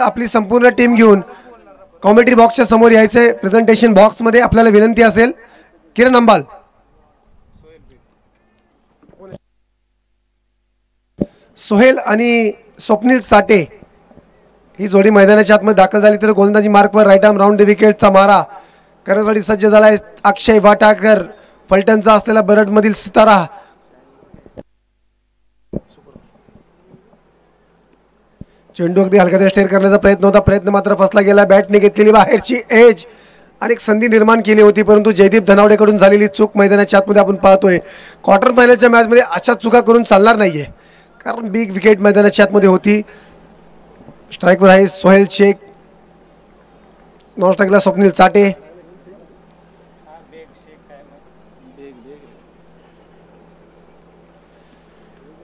आपली संपूर्ण टीम घेऊन कॉमेंट्री बॉक्सच्या समोर यायचे. प्रेझेंटेशन बॉक्समध्ये आपल्याला विनंती असेल. किरण अंबाल, सोहेल आणि स्वप्नील साठे ही जोडी मैदानाच्या आतमध्ये दाखल झाली तर गोलंदाजी मार्कवर राईट आर्म राऊंड द विकेटचा मारा करण्यासाठी सज्ज झालाय अक्षय वाटाकर. फलटणचा असलेला बरडमधील सितारा. चेंडू अगदी हलक्यात स्टेअर करण्याचा प्रयत्न होता, प्रयत्न मात्र फसला गेला. बॅटने घेतलेली बाहेरची एज आणि एक संधी निर्माण केली होती, परंतु जयदीप धनावडेकडून झालेली चूक मैदानाच्या आतमध्ये आपण पाहतोय. क्वार्टर फायनलच्या मॅचमध्ये अशा चुका करून चालणार नाहीये, कारण बिग विकेट मैदानाच्या आतमध्ये होती. स्ट्राईकवर आहे सोहेल शेख, नॉन स्ट्राईकला स्वप्नील चाटे.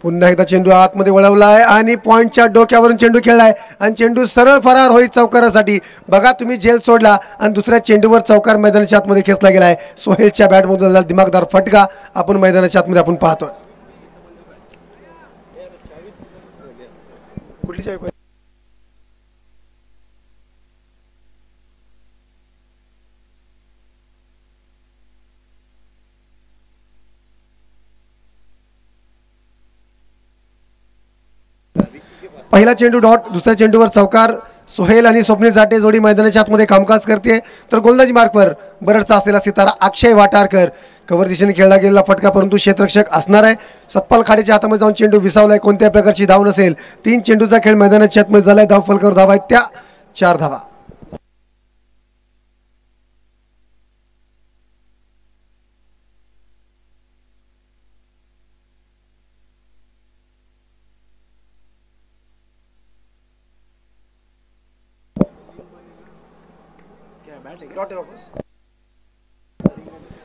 पुन्हा एकदा चेंडू आतमध्ये वळवलाय आणि पॉइंटच्या डोक्यावरून चेंडू खेळलाय आणि चेंडू सरळ फरार होईल चौकारासाठी. बघा तुम्ही झेल सोडला आणि दुसऱ्या चेंडूवर चौकार मैदानाच्या आतमध्ये खेचला गेलाय. सोहेलच्या बॅटमधून दिमागदार फटका आपण मैदानाच्या आतमध्ये आपण पाहतोय. कुठली चावी? पहिला चेंडू डॉट, दुसऱ्या चेंडूवर चौकार. सोहेल आणि स्वप्नील साठे जोडी मैदानाच्या आतमध्ये कामकाज करते तर गोलंदाजी मार्कवर बरडचा असलेला सितारा अक्षय वाटारकर. कव्हर दिशेने खेळला गेलेला फटका, परंतु क्षेत्ररक्षक असणार आहे. सतपाल खाडेच्या हातामध्ये जाऊन चेंडू विसावलाय. कोणत्या प्रकारची धाव नसेल. 3 चेंडूचा खेळ मैदानाच्या आतमध्ये झालाय. धाव फलकावर धावा आहेत त्या 4 धावा.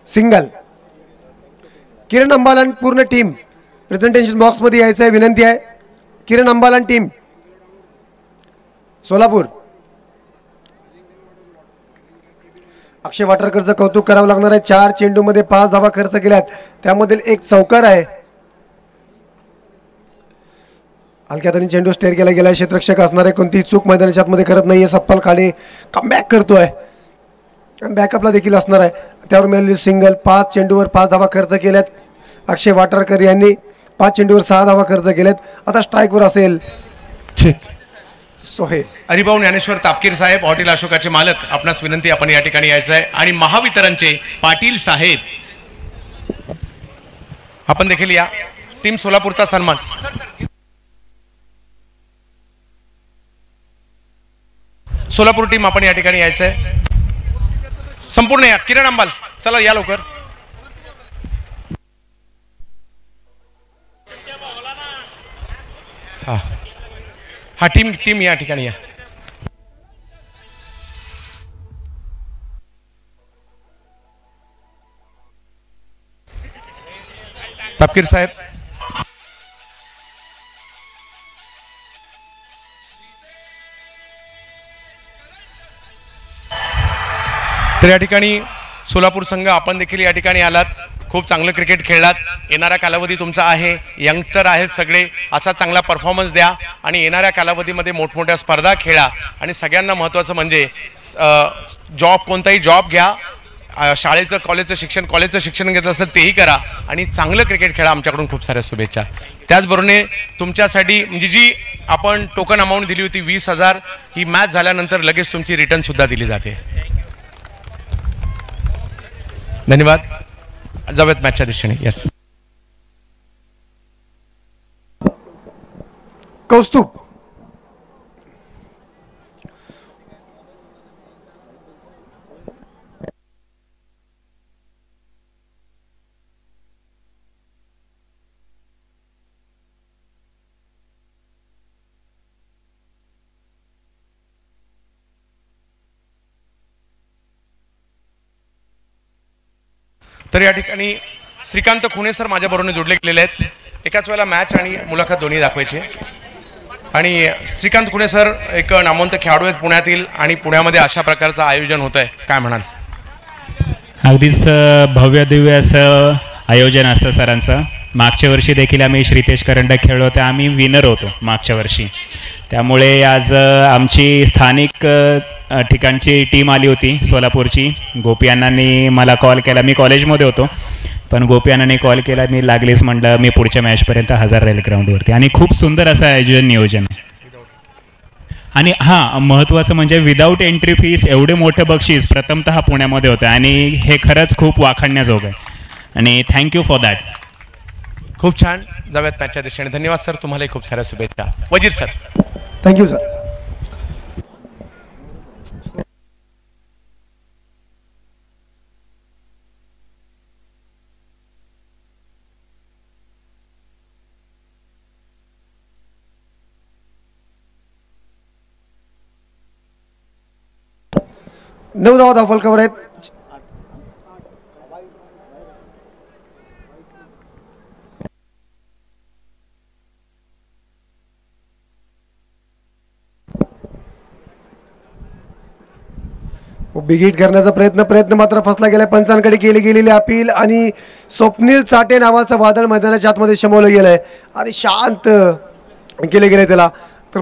सिंगल. किरण अंबाल आणि पूर्ण टीम प्रेझेंटेशन बॉक्स मध्ये यायचं आहे, विनंती आहे. किरण अंबाल आणि टीम सोलापूर. अक्षय वाटारकरचं कौतुक करावं लागणार आहे. 4 चेंडूमध्ये 5 धावा खर्च केल्यात, त्यामधील एक चौकार आहे. हलक्यात आणि चेंडू स्टेअर केला गेलाय. क्षेत्ररक्षक असणार आहे, कोणतीही चूक मैदानाच्या आतमध्ये करत नाहीये. सतपाल खाडे कमबॅक करतोय, बॅकअपला देखील असणार आहे. त्यावर मिळालेली सिंगल. 5 चेंडूवर 5 धावा खर्च केल्यात अक्षय वाटारकर यांनी. 5 चेंडूवर 6 धावा खर्च केल्यात. आता स्ट्राईकवर असेल सोहेल. हरिभाऊ ज्ञानेश्वर तापकीर साहेब, हॉटेल अशोकाचे मालक, आपणास विनंती आपण या ठिकाणी यायचं आहे. आणि महावितरणचे पाटील साहेब आपण देखील या. टीम सोलापूरचा सन्मान. सोलापूर टीम आपण या ठिकाणी यायचं आहे. संपूर्ण या. किरण अंबाल चला या लवकर. हा टीम या ठिकाणी या. तापकीर साहेब तर या ठिकाणी सोलापूर संघ आपण देखील या ठिकाणी आलात. खूप चांगलं क्रिकेट खेळलात. येणारा कालावधी तुमचा आहे. यंगस्टर आहेत सगळे. असा चांगला परफॉर्मन्स द्या आणि येणाऱ्या कालावधीमध्ये मोठमोठ्या स्पर्धा खेळा. आणि सगळ्यांना महत्त्वाचं म्हणजे जॉब, कोणताही जॉब घ्या. शाळेचं कॉलेजचं शिक्षण घेत असेल तेही करा आणि चांगलं क्रिकेट खेळा. आमच्याकडून खूप साऱ्या शुभेच्छा. त्याचबरोबर तुमच्यासाठी म्हणजे जी आपण टोकन अमाऊंट दिली होती 20,000, ही मॅच झाल्यानंतर लगेच तुमची रिटर्नसुद्धा दिली जाते. धन्यवाद. जाऊयात मॅचच्या दिशेने. यस. कौस्तुभ. तर या ठिकाणी श्रीकांत खुणे सर माझ्याबरोबर जोडले गेलेले आहेत. एकाच वेळेला मॅच आणि मुलाखत दोन्ही दाखवायची. आणि श्रीकांत खुणे सर एक नामवंत खेळाडू आहेत पुण्यातील आणि पुण्यामध्ये अशा प्रकारचं आयोजन होत आहे, काय म्हणाल? अगदीच भव्य दिव्य असं आयोजन असतं सरांचं. मागच्या वर्षी देखील आम्ही श्रीतेश करंडक खेळलो होतो, आम्ही विनर होतो मागच्या वर्षी. त्यामुळे आज आमची स्थानिक ठिकाणची टीम आली होती सोलापूरची. गोपी अण्णांनी मला कॉल केला, मी कॉलेजमध्ये होतो, पण गोपी अण्णांनी कॉल केला, मी लागलीच म्हटलं मी पुढच्या मॅचपर्यंत हजर राहील ग्राउंडवरती. आणि खूप सुंदर असं आयोजन नियोजन. आणि हां, महत्त्वाचं म्हणजे विदाऊट एंट्री फीस एवढे मोठे बक्षीस प्रथमतः पुण्यामध्ये होतं आणि हे खरंच खूप वाखाणण्याजोगं आहे. आणि थँक्यू फॉर दॅट. खूप छान. जाऊयात मॅचच्या दिशेने. धन्यवाद सर, तुम्हालाही खूप साऱ्या शुभेच्छा. वजीर सर. Thank you sir. नऊ धावा धावफलकावर आहेत. बिग हिट करण्याचा प्रयत्न मात्र फसला गेला. पंचांकडे केली गेलेली अपील आणि स्वप्नील चाटे नावाचं वादळ मैदानाच्या आतमध्ये शमवलं गेलंय आणि शांत केले गेले त्याला. तर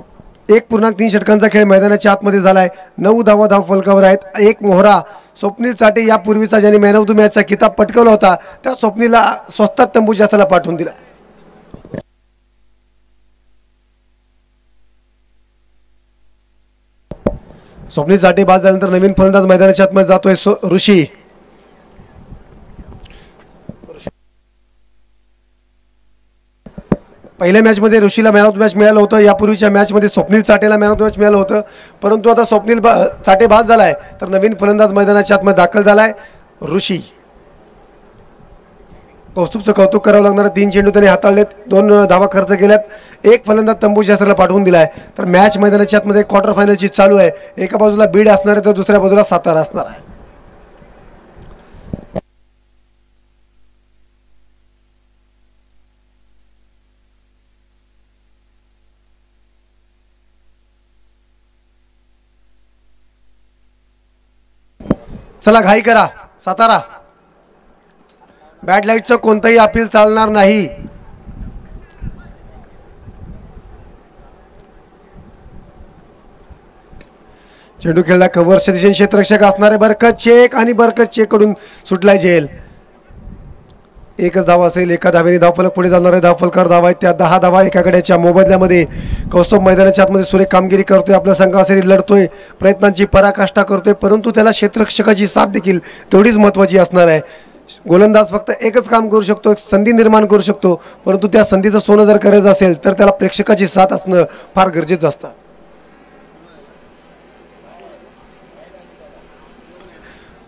1.3 षटकांचा खेळ मैदानाच्या आतमध्ये झालाय. 9 धावा धावफलकावर आहेत. एक मोहरा स्वप्नील चाटे यापूर्वीचा ज्याने मॅन ऑफ द मॅचचा किताब पटकवला होता त्या स्वप्नीलला स्वस्तात तंबू जास्ताला पाठवून दिला. स्वप्नील चाटे बाद झाल्यानंतर नवीन फलंदाज मैदानाच्या आतमध्ये जातोय ऋषी. पहिल्या मॅचमध्ये ऋषीला मॅन ऑफ द मॅच मिळालं होतं. यापूर्वीच्या मॅचमध्ये स्वप्नील चाटेला मॅन ऑफ द मॅच मिळालं होतं, परंतु आता स्वप्नील चाटे बाद झालाय तर नवीन फलंदाज मैदानाच्या आतमध्ये दाखल झालाय ऋषी. कौस्तुभचं कौतुक करावं लागणार. 3 चेंडू त्यांनी हाताळलेत, 2 धावा खर्च केल्यात, एक फलंदाज तंबू शास्त्राला पाठवून दिलाय. तर मॅच मैदानाच्या आतमध्ये क्वार्टर फायनलची चालू आहे. एका बाजूला बीड असणार आहे तर दुसऱ्या बाजूला सातारा असणार आहे. चला घाई करा सातारा. बॅड लाईटचं कोणतंही अपील चालणार नाही. चेंडू खेळला कव्हरच्या दिशेने क्षेत्ररक्षक असणारे बरकत चेक आणि बरकत चेक कडून सुटलाय झेल. एकच धावा असेल. एका धावेने धावफलक पुढे जाणार आहे. धावफलकावर धावा आहेत त्या 10 धावा एकाकडेच्या मोबदल्यामध्ये. कौस्तुभ मैदानाच्या आतमध्ये सुरेख कामगिरी करतोय, आपल्या संघासाठी लढतोय, प्रयत्नांची पराकाष्ठा करतोय, परंतु त्याला क्षेत्ररक्षकाची साथ देखील तेवढीच महत्त्वाची असणार आहे. गोलंदाज फक्त एकच काम करू शकतो, एक संधी निर्माण करू शकतो, परंतु त्या संधीचं सोनं जर करायचं असेल तर त्याला प्रेक्षकाची साथ असणं फार गरजेचं असतं.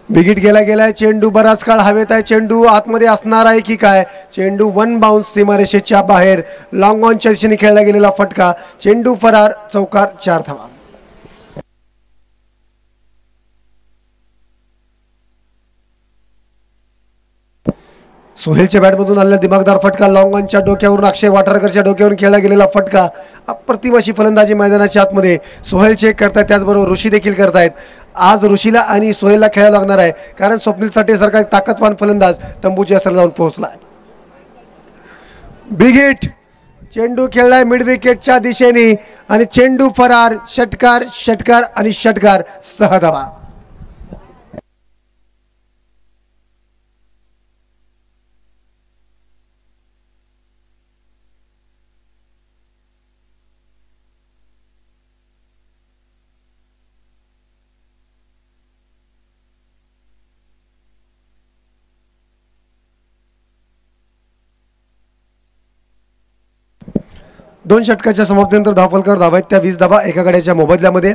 बिगिट गेलाय. चेंडू बराच काळ हवेत आहे. चेंडू आतमध्ये असणार आहे की काय. चेंडू 1 बाउन्स सीमारेषेच्या बाहेर. लॉंग ऑनच्या दिशेने खेळला गेलेला फटका. चेंडू फरार. चौकार. 4 धावा. सोहेलच्या बॅटमधून आलेला दिमागदार फटका. लॉंग ऑनच्या डोक्यावरून अक्षय वाठारकरच्या डोक्यावरून खेळला गेलेला फटका. अप्रतिम अशी फलंदाजी मैदानाच्या आतमध्ये सोहेल चेक करतायत, त्याचबरोबर ऋषी देखील करतायत. आज ऋषीला आणि सोहेलला खेळायला लागणार आहे, कारण स्वप्नील चाटे सारखा एक ताकदवान फलंदाज तंबूच्या असर जाऊन पोहोचलाय. Big hit. चेंडू खेळलाय मिड विकेटच्या दिशेने आणि चेंडू फरार. षटकार षटकार आणि षटकार. 6 धावा. दोन षटकाच्या समाप्तीनंतर धावफलकावर धावा आहेत त्या 20 धावा एका गड्याच्या मोबदल्यामध्ये.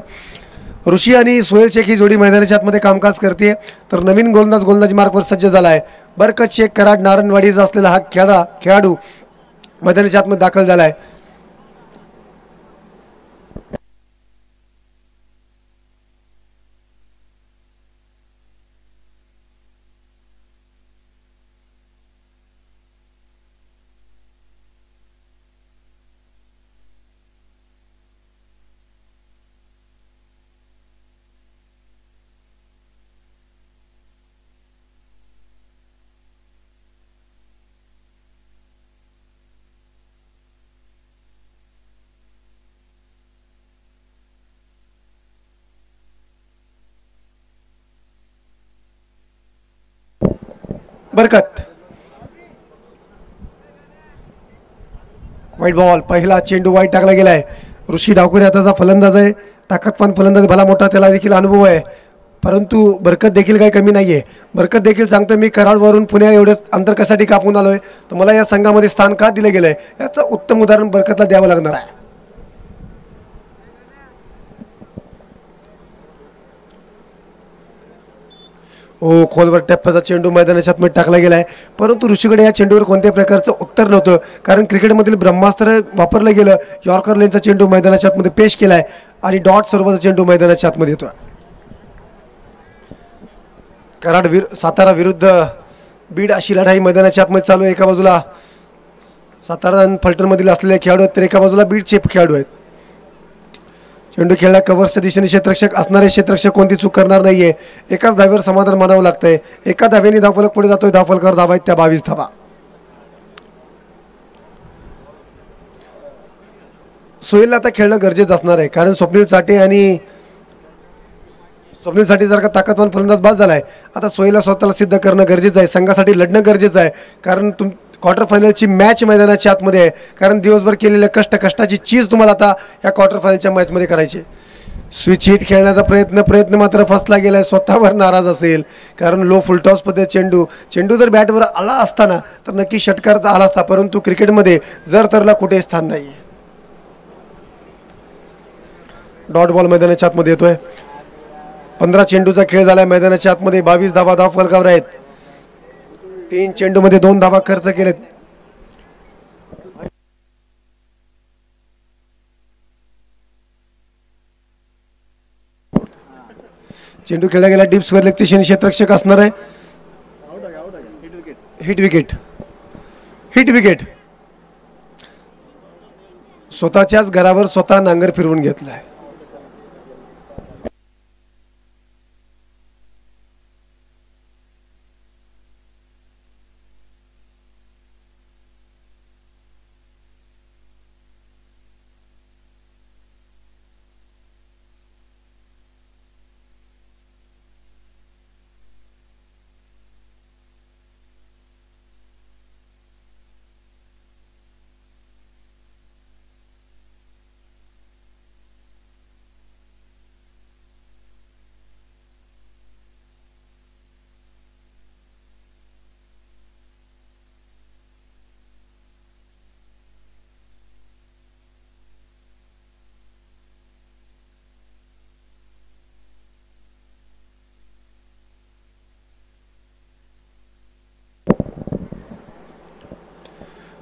ऋषी आणि सोहेल शेख ही जोडी मैदानाच्या आतमध्ये कामकाज करते. तर नवीन गोलंदाजी मार्कवर सज्ज झाला आहे. बरकत शेख कराड नारायणवाडीचा असलेला हा खेळाडू मैदानाच्या आतमध्ये दाखल झाला आहे. वाईट बॉल, पहिला चेंडू वाईट टाकला गेलाय. ऋषी डावकर हाताचा फलंदाज आहे, ताकदवान फलंदाज, भला मोठा त्याला देखील अनुभव आहे, परंतु बरकत देखील काही कमी नाही आहे. बरकत देखील सांगतो मी कराडवरून पुण्या एवढंच अंतर कशासाठी कापून आलोय, तर मला या संघामध्ये स्थान का दिलं गेलंय याचं उत्तम उदाहरण बरकतला द्यावं लागणार आहे. खोलवर टप्प्याचा चेंडू मैदानाच्या आतमध्ये टाकला गेलाय, परंतु ऋषीकडे या चेंडूवर कोणत्याही प्रकारचं उत्तर नव्हतं, कारण क्रिकेटमधील ब्रह्मास्त्र वापरलं गेलं. यॉर्कर लेनचा चेंडू मैदानाच्या आतमध्ये पेश केलाय आणि डॉट स्वरूपाचा चेंडू मैदानाच्या आतमध्ये येतोय. कराड सातारा विरुद्ध बीड अशी लढाई मैदानाच्या आतमध्ये चालू आहे. एका बाजूला सातारा आणि फलटणमधील असलेले खेळाडू आहेत, तर एका बाजूला बीडचे खेळाडू आहेत. चेंडू खेळला कव्हर्सच्या दिशेने क्षेत्ररक्षक असणारे क्षेत्ररक्षक कोणती चूक करणार नाहीये. एकाच धावेवर समाधान मानावं लागतंय. एका धावेने धावफलक पुढे जातोय, धावफलकावर धावा आहेत त्या 22 धावा. सोहेलला आता खेळणं गरजेचं असणार आहे, कारण स्वप्नील साठी जर का ताकदवान फलंदाज बाद झालाय, आता सोहेलला स्वतःला सिद्ध करणं गरजेचं आहे, संघासाठी लढणं गरजेचं आहे, कारण क्वार्टर फायनलची मॅच मैदानाच्या आतमध्ये आहे. कारण दिवसभर केलेल्या कष्टाची चीज तुम्हाला आता या क्वार्टर फायनलच्या मॅचमध्ये करायची. स्विच हिट खेळण्याचा प्रयत्न मात्र फसला गेलाय. स्वतःवर नाराज असेल, कारण लो फुलटॉस पद्धत चेंडू जर बॅटवर आला असताना तर नक्की षटकारचा आला असता, परंतु क्रिकेटमध्ये जर तरला कुठे स्थान नाही. डॉट बॉल मैदानाच्या आतमध्ये येतोय. 15 चेंडूचा खेळ झालाय मैदानाच्या आतमध्ये. 22 धावा धावफलकावर आहेत. 3 चेंडूमध्ये 2 धावा खर्च केलेत. चेंडू खेळला गेला डीप स्क्वेअर लेगच्या दिशेने क्षेत्ररक्षक असणार आहे. Hit wicket. स्वतःच्याच घरावर स्वतः नांगर फिरवून घेतलाय.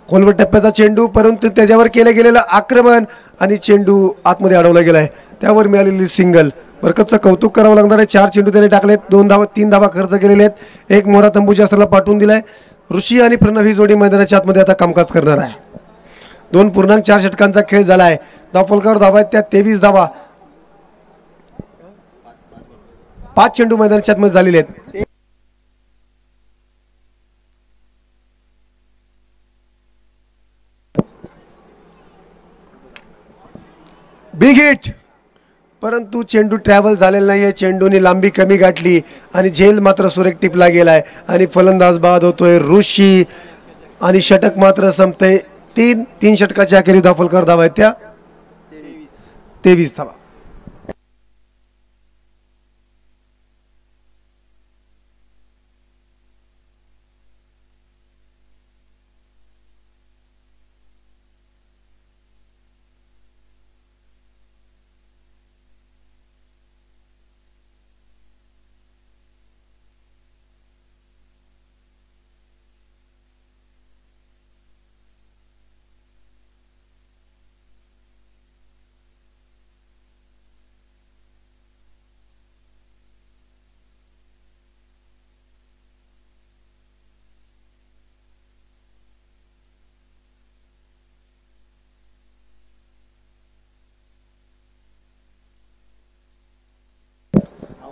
खोलवर टप्प्याचा चेंडू, परंतु त्याच्यावर केलं गेलेलं आक्रमण आणि चेंडू आतमध्ये अडवला गेलाय. त्यावर मिळालेली सिंगल. बरकतचं कौतुक करावं लागणार आहे. 4 चेंडू त्याने टाकलेत, 3 धावा खर्च केलेले आहेत. एक मोहरा तंबूच्या असराला पाठवून दिलाय. ऋषी आणि प्रणव ही जोडी मैदानाच्या आतमध्ये आता कामकाज करणार आहे. 2.4 षटकांचा खेळ झाला आहे. धावफलकावर धावा आहेत त्या 23 धावा. 5 चेंडू मैदानाच्या आतमध्ये झालेले आहेत. बिग हिट, परंतु चेंडू ट्रॅव्हल झालेला नाहीये. चेंडूने लांबी कमी गाठली आणि झेल मात्र सुरेख टिपला गेलाय आणि फलंदाज बाद होतोय ऋषी आणि षटक मात्र संपतंय. 3 षटकाच्या अखेरीस धावफलकावर धावा आहेत त्या 23 धावा.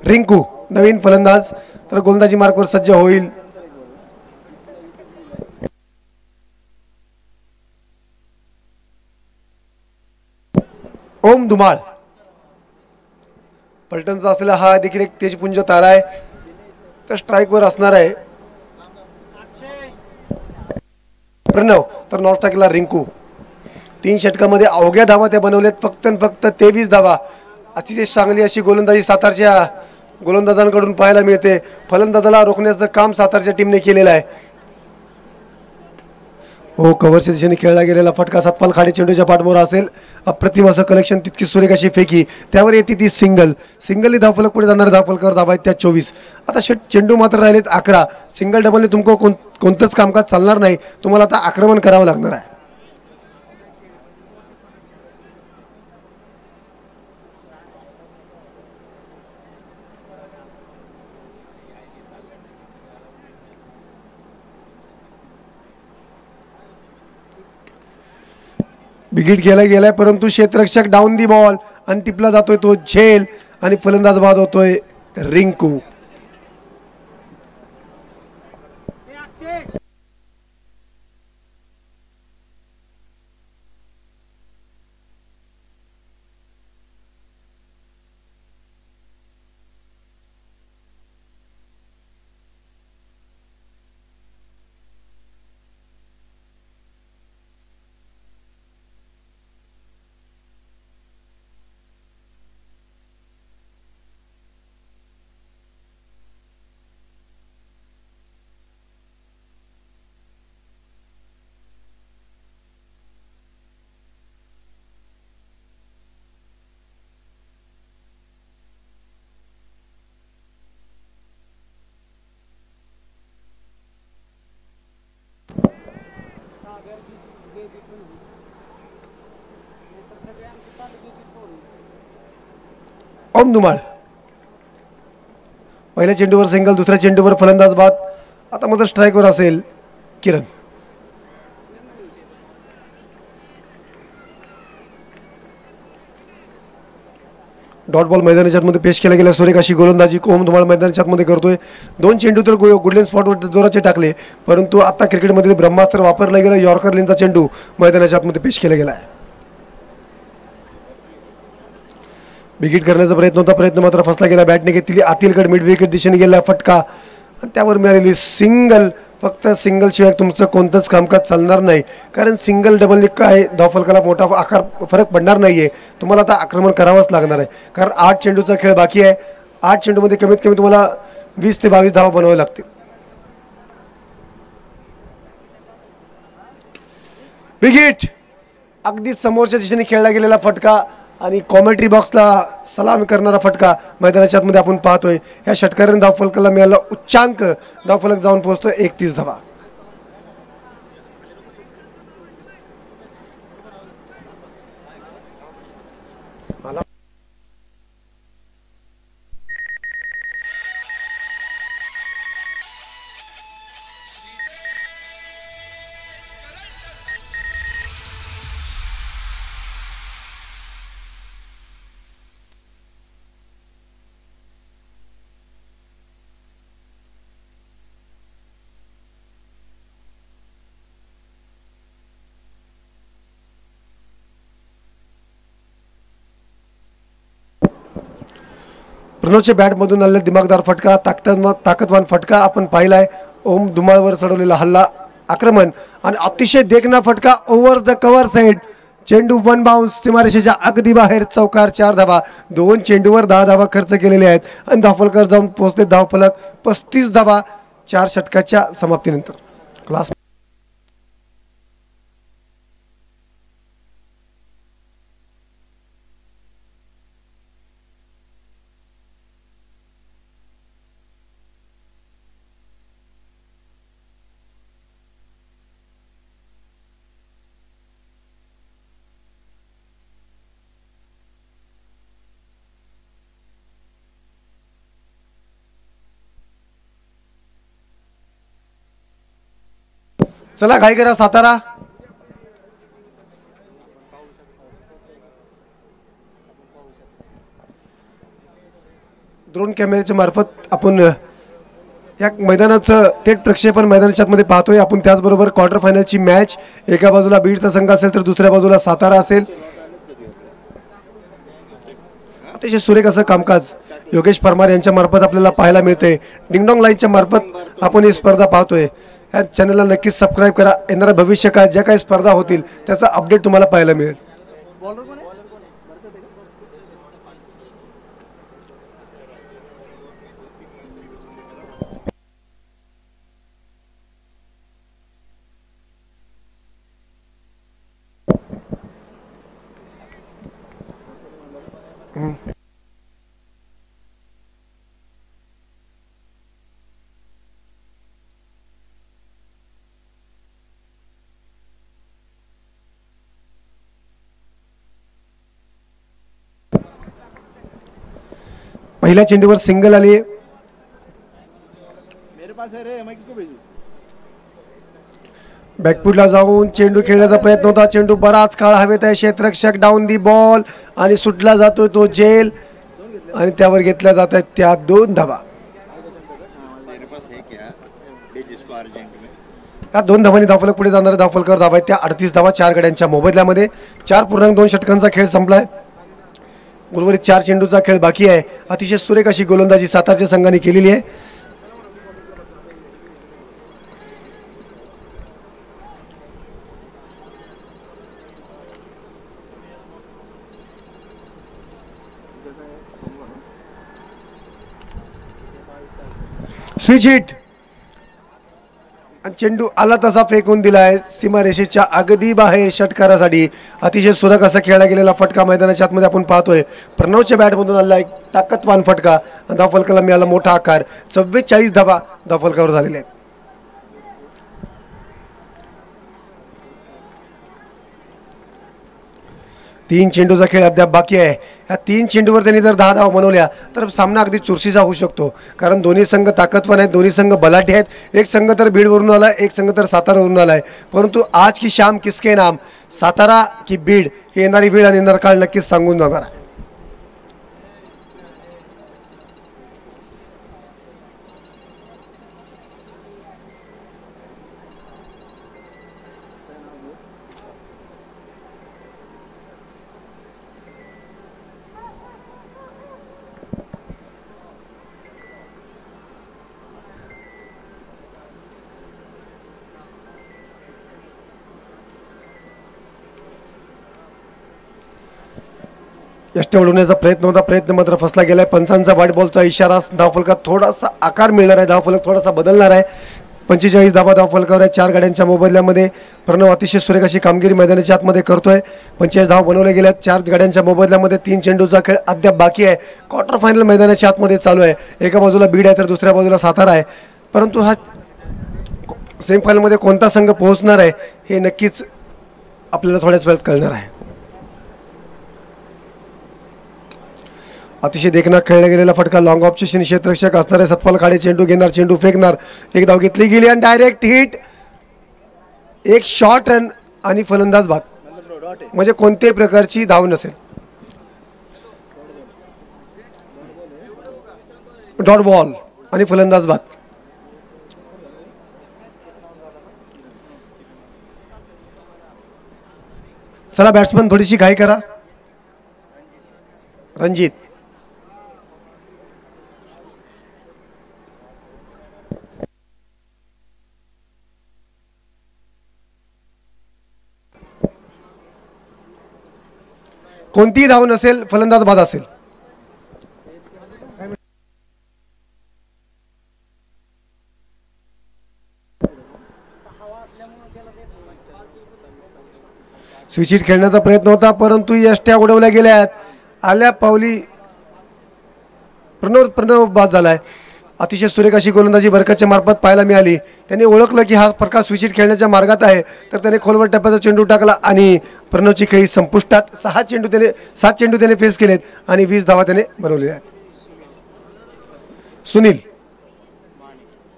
रिंकू नवीन फलंदाज, तर गोलंदाजी मार्कवर सज्ज होईल. ओम धुमाळ पलटणचा असलेला हा देखील एक तेजपुंज तारा आहे, तर स्ट्राईकवर असणार आहे प्रणव, तर नॉट टाकला रिंकू. 3 षटकामध्ये अवघ्या धावा त्या बनवल्यात, फक्त आणि फक्त 23 धावा. अतिशय चांगली अशी गोलंदाजी सातारच्या गोलंदाजांकडून पाहायला मिळते. फलंदाजाला रोखण्याचं काम सातारच्या टीमने केलेलं आहे. हो, कव्हरच्या दिशेने खेळला गेलेला फटका सतपाल खाडे चेंडूच्या पाठमोर असेल. अप्रतिम असं कलेक्शन, तितकी सुरेख अशी फेकी, त्यावर येते ती सिंगलनी धावफलक पुढे जाणारे धावफलकावर धावा आहेत त्या 24. आता चेंडू मात्र राहिलेत 11. सिंगल डबलने तुमचं कोणतंच कामकाज चालणार नाही, तुम्हाला आता आक्रमण करावं लागणार आहे. विकेट गेलाय परंतु क्षेत्ररक्षक डाऊन दी बॉल आणि टिपला जातोय तो झेल आणि फलंदाज बाद होतोय रिंकू. ओम धुमाळ पहिल्या चेंडूवर सिंगल, दुसऱ्या चेंडूवर फलंदाज बाद. आता मात्र स्ट्राईकवर असेल किरण. डॉट बॉल मैदानाच्या आतमध्ये पेश केला गेला. सुरेख अशी गोलंदाजी ओम धुमाळ मैदानाच्या आतमध्ये करतोय. 2 चेंडू तर गुडलेन स्पॉटवर जोराचे टाकले, परंतु आता क्रिकेटमध्ये ब्रह्मास्त्र वापरलं गेलं. यॉर्कर लेनचा चेंडू मैदानाच्या आतमध्ये पेश केला गेला आहे. विकेट करण्याचा प्रयत्न मात्र फसला गेला. बॅटने घेतली आतिलकड मिड विकेट दिशेने गेला फटका आणि त्यावर मिळालेली सिंगल. फक्त सिंगल शिवाय तुमचं कोणतंच कामकाज चालणार नाही, कारण सिंगल डबल काय धावफलकाला मोठा आकार फरक पडणार नाहीये. तुम्हाला आता आक्रमण करावंच लागणार आहे, कारण 8 चेंडूचा खेळ बाकी आहे. 8 चेंडूमध्ये कमीत कमी तुम्हाला 20 ते 22 धावा बनवावे लागतील. विकेट अगदी समोरच्या दिशेने खेळला गेलेला फटका आणि कॉमेंट्री बॉक्सला सलाम करणारा फटका मैदानाच्या आतमध्ये आपण पाहतोय. या षटकाराने धावफलकाला मिळाला उच्चांक. धावफलक जाऊन पोहोचतोय 31 धावा. प्रणवच्या बॅटमधून आलेला दिमागदार फटका, ताकदवान फटका आपण पाहिलाय. ओम धुमाळवर चढवलेला हल्ला, आक्रमण आणि अतिशय देखणा फटका ओव्हर द कव्हर साइड. चेंडू 1 बाउन्स सीमारेषेच्या अगदी बाहेर. चौकार 4 धावा. 2 चेंडूवर 10 धावा खर्च केलेले आहेत आणि धावफलकावर जाऊन पोहोचते धावफलक 35 धावा 4 षटकाच्या समाप्तीनंतर. क्लास चला घाई करा सातारा. ड्रोन कॅमेऱ्याच्या मार्फत आपण या मैदानाचं थेट प्रक्षेपण मैदानाच्या आतमध्ये पाहतोय आपण. त्याचबरोबर क्वार्टर फायनलची मॅच, एका बाजूला बीडचा संघ असेल तर दुसऱ्या बाजूला सातारा असेल. अतिशय सुरेख असं कामकाज योगेश परमार यांच्या मार्फत आपल्याला पाहायला मिळते. डिंगडॉंग लाईनच्या मार्फत आपण ही स्पर्धा पाहतोय. ह्या चॅनलला नक्कीच सबस्क्राईब करा. येणाऱ्या भविष्य काळात ज्या काही स्पर्धा होतील त्याचा अपडेट तुम्हाला पाहायला मिळेल. पहिल्या चेंडूवर सिंगल आली. बॅकफुटला जाऊन चेंडू खेळण्याचा प्रयत्न होता. चेंडू बराच काळ हवेत आहे. क्षेत्ररक्षक डाऊन दी बॉल आणि सुटला जातोय तो जेल आणि त्यावर घेतल्या जात आहेत त्या 2 धावा. या 2 धावांनी धावफलक पुढे जाणारे धावफलकावर धावा आहेत त्या 38 धावा 4 गड्यांच्या मोबदल्यामध्ये. 4.2 षटकांचा खेळ संपलाय. उर्वरित 4 चेंडूचा खेळ बाकी आहे. अतिशय सुरेख अशी गोलंदाजी सातारच्या संघाने केलेली आहे. स्विच हिट आणि चेंडू आला तसा फेकून दिलाय सीमारेषेच्या अगदी बाहेर षटकारासाठी. अतिशय सुरेख असा खेळला गेलेला फटका मैदानाच्या आतमध्ये आपण पाहतोय. प्रणवच्या बॅटमधून आलेला एक ताकदवान फटका. धावफलकाला मिळाला मोठा आकार. 44 धावा धावफलकावर झालेले आहेत. तीन चेंडूचा खेळ अद्याप बाकी आहे. या 3 चेंडूवर त्यांनी जर 10 धावा बनवल्या तर सामना अगदी चुरशीचा होऊ शकतो. कारण दोन्ही संघ ताकदवान आहेत, दोन्ही संघ बलाढ्य आहेत. एक संघ तर बीडवरून आला, एक संघ तर सातारावरून आला आहे. परंतु आज की शाम किसके नाम, सातारा की बीड, हे येणारी वेळ आणि येणारा काळ नक्कीच सांगून जाणार आहे. यष्टी उडवण्याचा प्रयत्न होता, प्रयत्न मात्र फसला गेलाय. पंचांचा व्हाईट बॉलचा इशारा. धावफलकात थोडासा आकार मिळणार आहे, धावफलक थोडासा बदलणार आहे. 45 धावा धावफलकावर आहे 4 गाड्यांच्या मोबदल्यामध्ये. प्रणव अतिशय सुरेख अशी कामगिरी मैदानाच्या आतमध्ये करतोय. 45 धावा बनवल्या गेल्यात 4 गाड्यांच्या मोबदल्यामध्ये. 3 चेंडूचा खेळ अद्याप बाकी आहे. क्वार्टर फायनल मैदानाच्या आतमध्ये चालू आहे. एका बाजूला बीड आहे तर दुसऱ्या बाजूला सातारा आहे. परंतु हा सेमीफायनलमध्ये कोणता संघ पोहोचणार आहे हे नक्कीच आपल्याला थोड्याच वेळात कळणार आहे. अतिशय देखणा खेळला गेलेला फटका. लॉंग ऑफचे क्षेत्ररक्षक असणारे सतपाल खाडे चेंडू घेणार, चेंडू फेकणार. एक धाव घेतली गेली आणि डायरेक्ट हिट. एक शॉर्ट रन आणि फलंदाज बाद. म्हणजे कोणत्याही प्रकारची धाव नसेल. डॉट बॉल आणि फलंदाज बाद. चला बॅट्समन थोडीशी घाई करा. रणजित कोणतीही धाव नसेल, फलंदाज बाद असेल. स्विच हिट खेळण्याचा प्रयत्न होता परंतु यष्ट्या उडवल्या गेल्यात. आल्या पावली प्रणव बाद झालाय. अतिशय सुरेख अशी गोलंदाजी बरकतच्या मार्फत पाहायला मिळाली. त्यांनी ओळखलं की हा प्रकार स्विच हिट खेळण्याच्या मार्गात आहे तर त्याने खोलवर टप्प्याचा चेंडू टाकला आणि प्रणवची खेळी संपुष्टात. 7 चेंडू त्याने फेस केलेत आणि 20 धावा त्याने बनवलेल्या आहेत. सुनील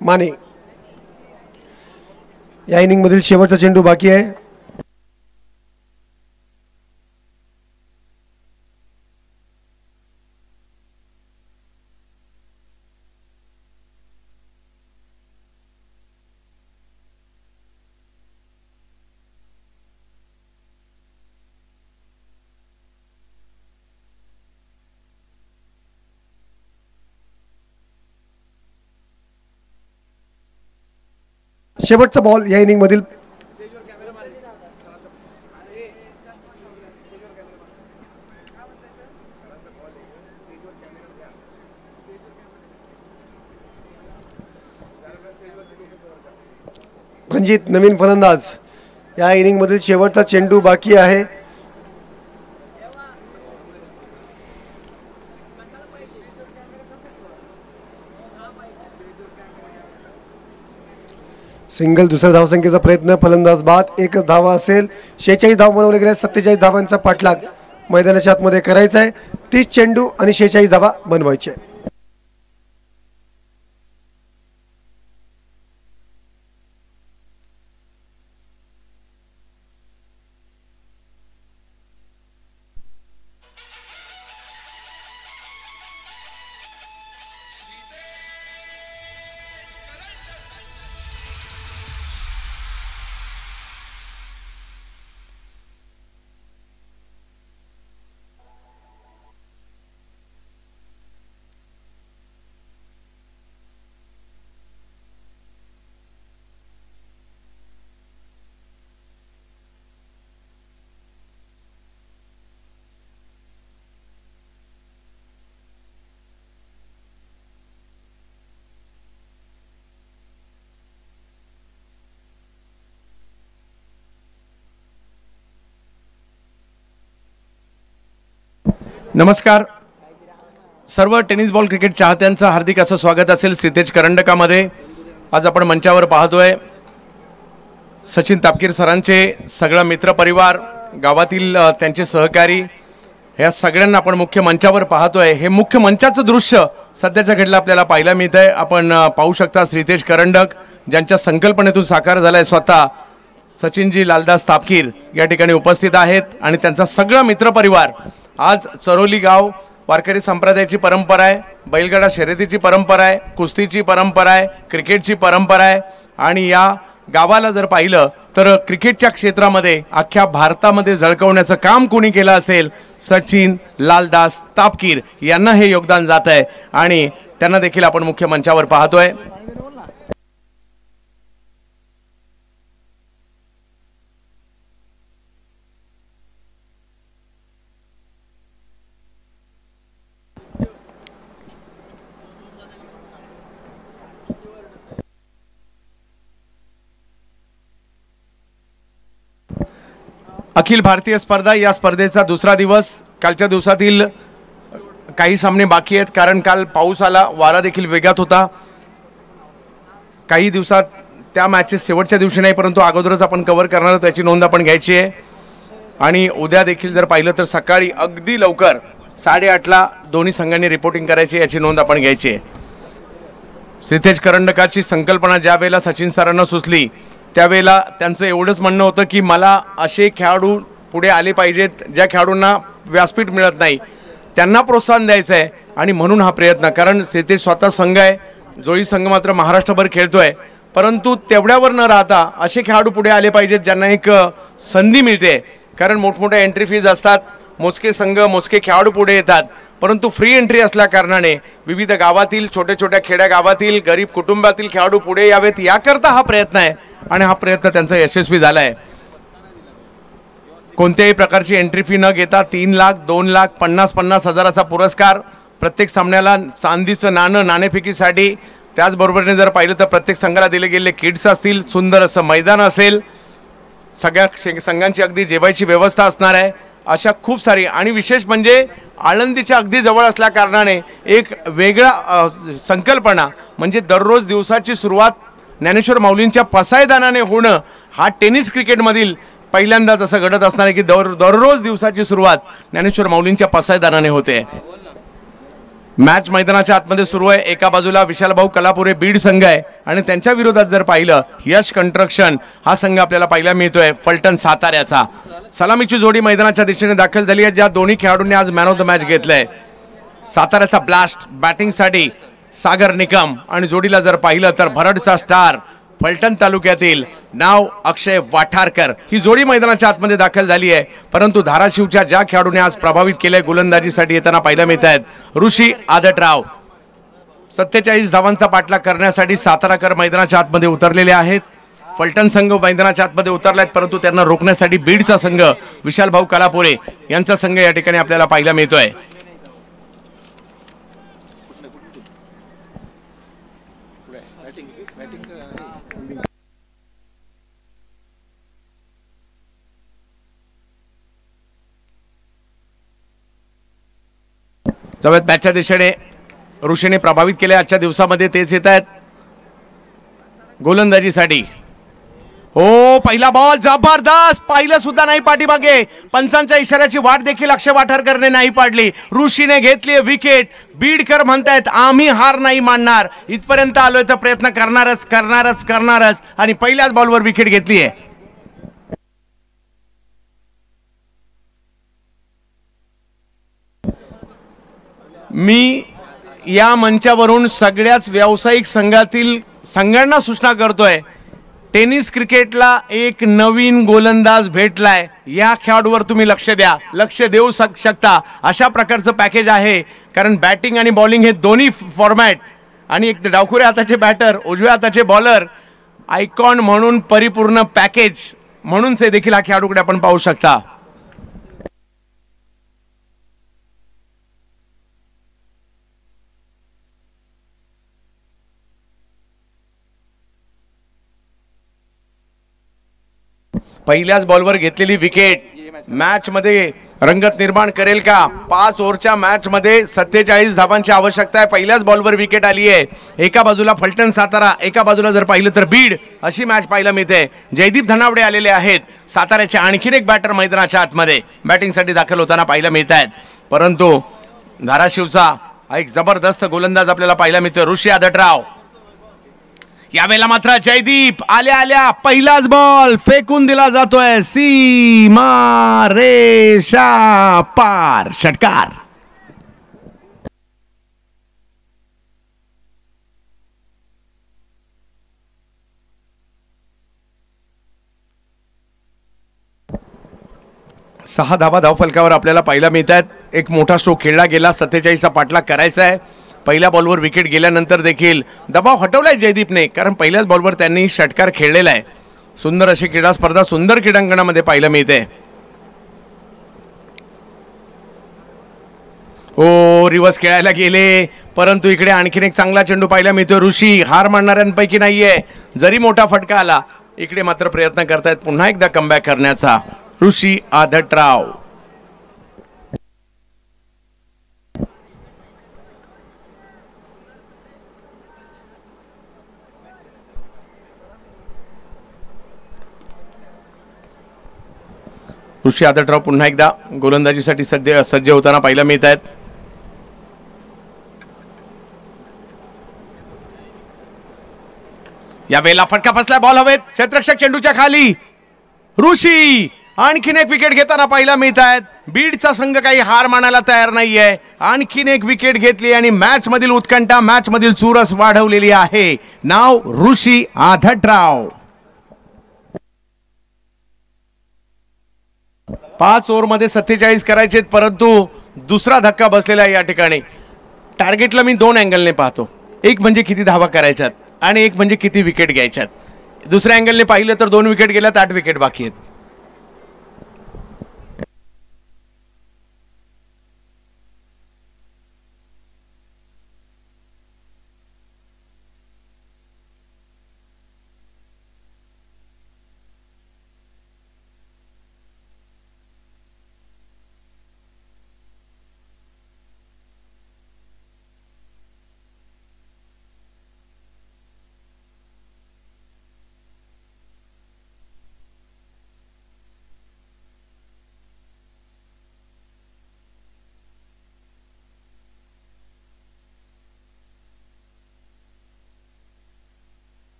माने या इनिंग मधील शेवटचा चेंडू बाकी आहे. शेवटचा बॉल या इनिंगमधील. रणजित नवीन फलंदाज. या इनिंगमधील शेवटचा चेंडू बाकी आहे. सिंगल दुसऱ्या धावसंख्येचा प्रयत्न, फलंदाज बाद, एकच धावा असेल. 46 धावा बनवले गेले. 47 धावांचा पाठलाग मैदानाच्या आतमध्ये करायचा आहे. 30 चेंडू आणि 46 धावा बनवायचे. नमस्कार. सर्व टेनिस बॉल क्रिकेट चाहत्यांचं हार्दिक असं स्वागत असेल श्रीतेज करंडकामध्ये. आज आपण मंचावर पाहतोय सचिन तापकीर सरांचे सगळा मित्रपरिवार, गावातील त्यांचे सहकारी, ह्या सगळ्यांना आपण मुख्य मंचावर पाहतोय. हे मुख्य मंचाचं दृश्य सध्याच्या घडीला आपल्याला पाहायला मिळत आहे. आपण पाहू शकता श्रीतेज करंडक ज्यांच्या संकल्पनेतून साकार झालाय. स्वतः सचिनजी लालदास तापकीर या ठिकाणी उपस्थित आहेत आणि त्यांचा सगळा मित्रपरिवार. आज चरोली गाव वारकरी संप्रदायाची परंपरा आहे, बैलगाडा शर्यतीची परंपरा आहे, कुस्तीची परंपरा आहे, क्रिकेटची परंपरा आहे आणि या गावाला जर पाहिलं तर क्रिकेटच्या क्षेत्रामध्ये अख्ख्या भारतामध्ये झळकवण्याचं काम कोणी केलं असेल, सचिन लालदास तापकीर यांना हे योगदान जात आहे आणि त्यांना देखील आपण मुख्य मंचावर पाहतोय. अखिल भारतीय स्पर्धा या स्पर्धेचा दुसरा दिवस. कालच्या दिवसातील काही सामने बाकी आहेत कारण काल पाऊस आला, वारा देखील वेगात होता. काही दिवसात त्या मॅचेस शेवटच्या दिवशी नाही परंतु अगोदरच आपण कव्हर करणार, त्याची नोंद आपण घ्यायची आहे. आणि उद्या देखील जर पाहिलं तर सकाळी अगदी लवकर 8:30ला दोन्ही संघांनी रिपोर्टिंग करायची, याची नोंद आपण घ्यायची आहे. श्रीतेज करंडकाची संकल्पना ज्या वेळेला सचिन सरांना सुचली त्यावेळेला त्यांचं एवढंच म्हणणं होतं की मला असे खेळाडू पुढे आले पाहिजेत ज्या खेळाडूंना व्यासपीठ मिळत नाही, त्यांना प्रोत्साहन द्यायचं आहे आणि म्हणून हा प्रयत्न. कारण श्रीतेज स्वतः संघ आहे, जोडी संघ मात्र महाराष्ट्रभर खेळतोय, परंतु तेवढ्यावर न राहता असे खेळाडू पुढे आले पाहिजेत ज्यांना एक संधी मिळते. कारण मोठमोठ्या एंट्री फीज असतात, मोजके संघ मोजके खेळाडू पुढे येतात, परंतु फ्री एंट्री असल्या कारणाने विविध गावातील छोट्या छोट्या खेड्या गावातील गरीब कुटुंबातील खेळाडू पुढे यावेत याकरता हा प्रयत्न आहे आणि हा प्रयत्न त्यांचा यशस्वी झाला आहे. कोणत्याही प्रकारची एंट्री फी न घेता 3 लाख 2 लाख 50-50 हजाराचा पुरस्कार, प्रत्येक सामन्याला चांदीचं नाणं नाणेफेकीसाठी. त्याचबरोबरीने जर पाहिलं तर प्रत्येक संघाला दिले गेलेले किट्स असतील, सुंदर असं मैदान असेल, सगळ्या संघांची अगदी जेवायची व्यवस्था असणार आहे. अशा खूप सारी आणि विशेष म्हणजे आळंदीच्या अगदी जवळ असल्या कारणाने एक वेगळा संकल्पना म्हणजे दररोज दिवसाची सुरुवात ज्ञानेश्वर माऊलींच्या पसायदानाने होणं हा टेनिस क्रिकेटमधील पहिल्यांदाच असं घडत असणार आहे की दररोज दिवसाची सुरुवात ज्ञानेश्वर माऊलींच्या पसायदानाने होते. मॅच मैदानाच्या आतमध्ये सुरू आहे. एका बाजूला विशालभाऊ कलापुरे बीड संघ आहे आणि त्यांच्या विरोधात जर पाहिलं यश कंस्ट्रक्शन हा संघ आपल्याला पाहायला मिळतोय फलटण साताऱ्याचा. सलामीची जोडी मैदानाच्या दिशेने दाखल झाली आहे, ज्या दोन्ही खेळाडूंनी आज मॅन ऑफ द मॅच घेतलंय. साताऱ्याचा ब्लास्ट बॅटिंगसाठी सागर निकम आणि जोडीला जर पाहिलं तर भरडचा स्टार फलटण तालुक्यातील नाव अक्षय वाठारकर ही जोडी मैदानाच्या आतमध्ये दाखल झाली आहे. परंतु धाराशिवच्या ज्या खेळाडूंनी आज प्रभावित केले गोलंदाजीसाठी येताना पाहायला मिळत आहेत ऋषी आदटराव. 47 धावांचा पाठलाग करण्यासाठी साताराकर मैदानाच्या आतमध्ये उतरलेले आहेत फलटण संघ मैदानाच्या आतमध्ये उतरलाय, परंतु त्यांना रोखण्यासाठी बीडचा संघ विशाल भाऊ कलापुरे यांचा संघ या ठिकाणी आपल्याला पाहायला मिळतोय. जवळ मॅचच्या दिशेने ऋषीने प्रभावित केले. आजच्या दिवसामध्ये तेच येत आहेत गोलंदाजीसाठी. हो, पहिला बॉल जबरदस्त, पाहिलं सुद्धा नाही पाठीमागे. पंचांच्या इशाऱ्याची वाट देखील अक्षय वाठारकरने नाही पाडली. ऋषीने घेतली विकेट. बीडकर म्हणतायत आम्ही हार नाही मानणार, इथपर्यंत आलोय तर प्रयत्न करणारच करणारच करणारच, आणि पहिल्याच बॉलवर विकेट घेतली आहे. मी या मंचावरून सगळ्याच व्यावसायिक संघातील संघांना सूचना करतोय, टेनिस क्रिकेटला एक नवीन गोलंदाज भेटलाय, या खेळाडूवर तुम्ही लक्ष द्या, लक्ष देऊ शकता. अशा प्रकारचं पॅकेज आहे, कारण बॅटिंग आणि बॉलिंग हे दोन्ही फॉर्मॅट, आणि एक डावखुऱ्या हाताचे बॅटर, उजव्या हाताचे बॉलर, आयकॉन म्हणून परिपूर्ण पॅकेज म्हणून ते देखील हा खेळाडूकडे आपण पाहू शकता. पहिल्याच बॉलवर घेतलेली विकेट मॅच मध्ये रंगत निर्माण करेल का? 5 ओव्हरच्या मॅच मध्ये 47 धावांची आवश्यकता आहे. पहिल्याच बॉलवर विकेट आली आहे. एका बाजूला फलटण सातारा, एका बाजूला जर पाहिलं तर बीड, अशी मॅच पाहायला मिळते. जयदीप धनावडे आलेले आहेत. साताऱ्याचे आणखीन एक बॅटर मैदानाच्या आतमध्ये बॅटिंगसाठी दाखल होताना पाहायला मिळत आहेत, परंतु धाराशिवचा एक जबरदस्त गोलंदाज आपल्याला पाहायला मिळतोय, ऋषी आदटराव. यावेळेला मात्र जयदीप आल्या आल्या पहिलाच बॉल फेकून दिला जातोय, सीमा रेषा पार, षटकार. सहा धावा धावफलकावर आपल्याला पाहायला मिळतात. एक मोठा स्ट्रोक खेळला गेला, 47चा पाठलाग करायचा आहे. पहिल्या बॉलवर विकेट गेल्यानंतर देखील दबाव हटवलाय जयदीपने, कारण पहिल्याच बॉलवर त्यांनी षटकार खेळलेला आहे. सुंदर अशी क्रीडा स्पर्धा सुंदर क्रीडांगणामध्ये पाहायला मिळते. हो, रिव्हर्स खेळायला गेले, परंतु इकडे आणखीन एक चांगला चेंडू पाहायला मिळतोय. ऋषी हार मानणाऱ्यांपैकी नाहीये, जरी मोठा फटका आला, इकडे मात्र प्रयत्न करतायत पुन्हा एकदा कमबॅक करण्याचा ऋषी आदटराव. ऋषी आदटराव पुन्हा एकदा गोलंदाजीसाठी सज्ज होताना पाहायला मिळत आहेत. या वेळेला फटका फसला, बॉल हवेत, क्षेत्ररक्षक चेंडूच्या खाली. ऋषी आणखीन एक विकेट घेताना पाहायला मिळत आहेत. बीडचा संघ काही हार मानायला तयार नाहीये. आणखीन एक विकेट घेतली आणि मॅच मधील उत्कंठा, मॅच मधील चुरस वाढवलेली आहे. नाव ऋषी आदटराव. 5 ओव्हरमध्ये 47 करायचे, परंतु दुसरा धक्का बसलेला आहे या ठिकाणी. टार्गेटला मी 2 अँगलने पाहतो, एक म्हणजे किती धावा करायच्यात आणि एक म्हणजे किती विकेट घ्यायच्यात. दुसऱ्या अँगलने पाहिलं तर 2 विकेट गेल्यात, 8 विकेट बाकी आहेत.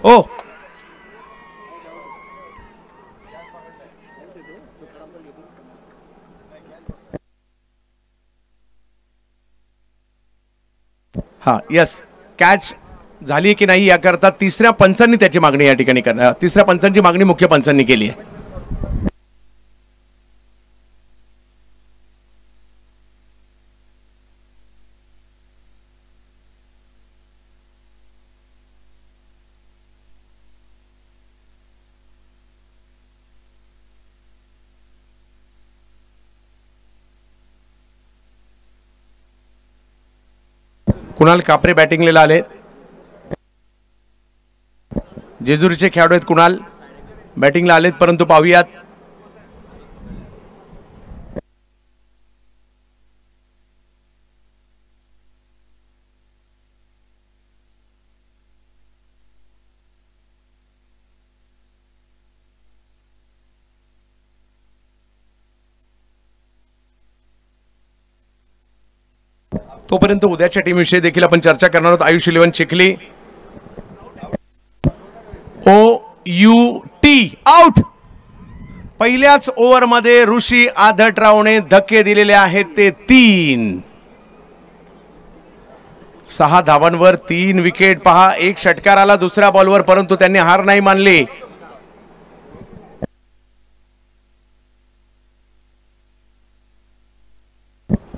ओ हा, यस, कॅच झाली की नाही याकरता तिसऱ्या पंचांनी त्याची मागणी या ठिकाणी तिसऱ्या पंचांची मागणी मुख्य पंचांनी केली आहे. कुणाल कापरे बॅटिंगला आले. जेजुरीचे खेळाडू आहेत कुणाल बॅटिंगला आलेत, परंतु पाहूयात तोपर्यंत उद्याच्या टीम विषयी देखील आपण चर्चा करणार आहोत. Ayush 11 Chikhli OUT out. पहिल्याच ओव्हरमध्ये ऋषी आदटरावने धक्के दिलेले आहेत ते 3. 6 धावांवर 3 विकेट. पहा, एक षटकार आला दुसऱ्या बॉलवर, परंतु त्यांनी हार नाही मानली.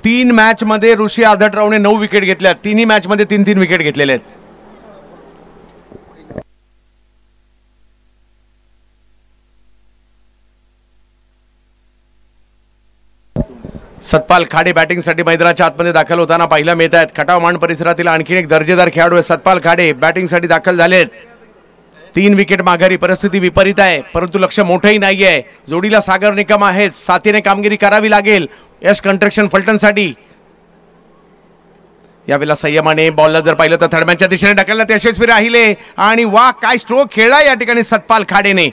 तीन मॅच मध्ये ऋषी आदटरावने 9 विकेट घेतल्या. तिन्ही मॅच मध्ये 3-3 विकेट घेतलेले आहेत. सतपाल खाडे बॅटिंगसाठी मैदानाच्या आतमध्ये दाखल होताना पाहायला मिळत आहेत. खटाव मान परिसरातील आणखी एक दर्जेदार खेळाडू आहे. सतपाल खाडे बॅटिंगसाठी दाखल झालेत. 3 विकेट माघारी. परिस्थिती विपरीत आहे, परंतु लक्ष मोठंही नाहीये. जोडीला सागर निकम आहेत. साथीने कामगिरी करावी लागेल यश कन्स्ट्रक्शन फलटणसाठी. यावेळेला संयमाने बॉलला जर पाहिलं तर थर्डमॅनच्या दिशेने ढकलण्यात यशस्वी राहिले. आणि वा, काय स्ट्रोक खेळला या ठिकाणी सतपाल खाडेने.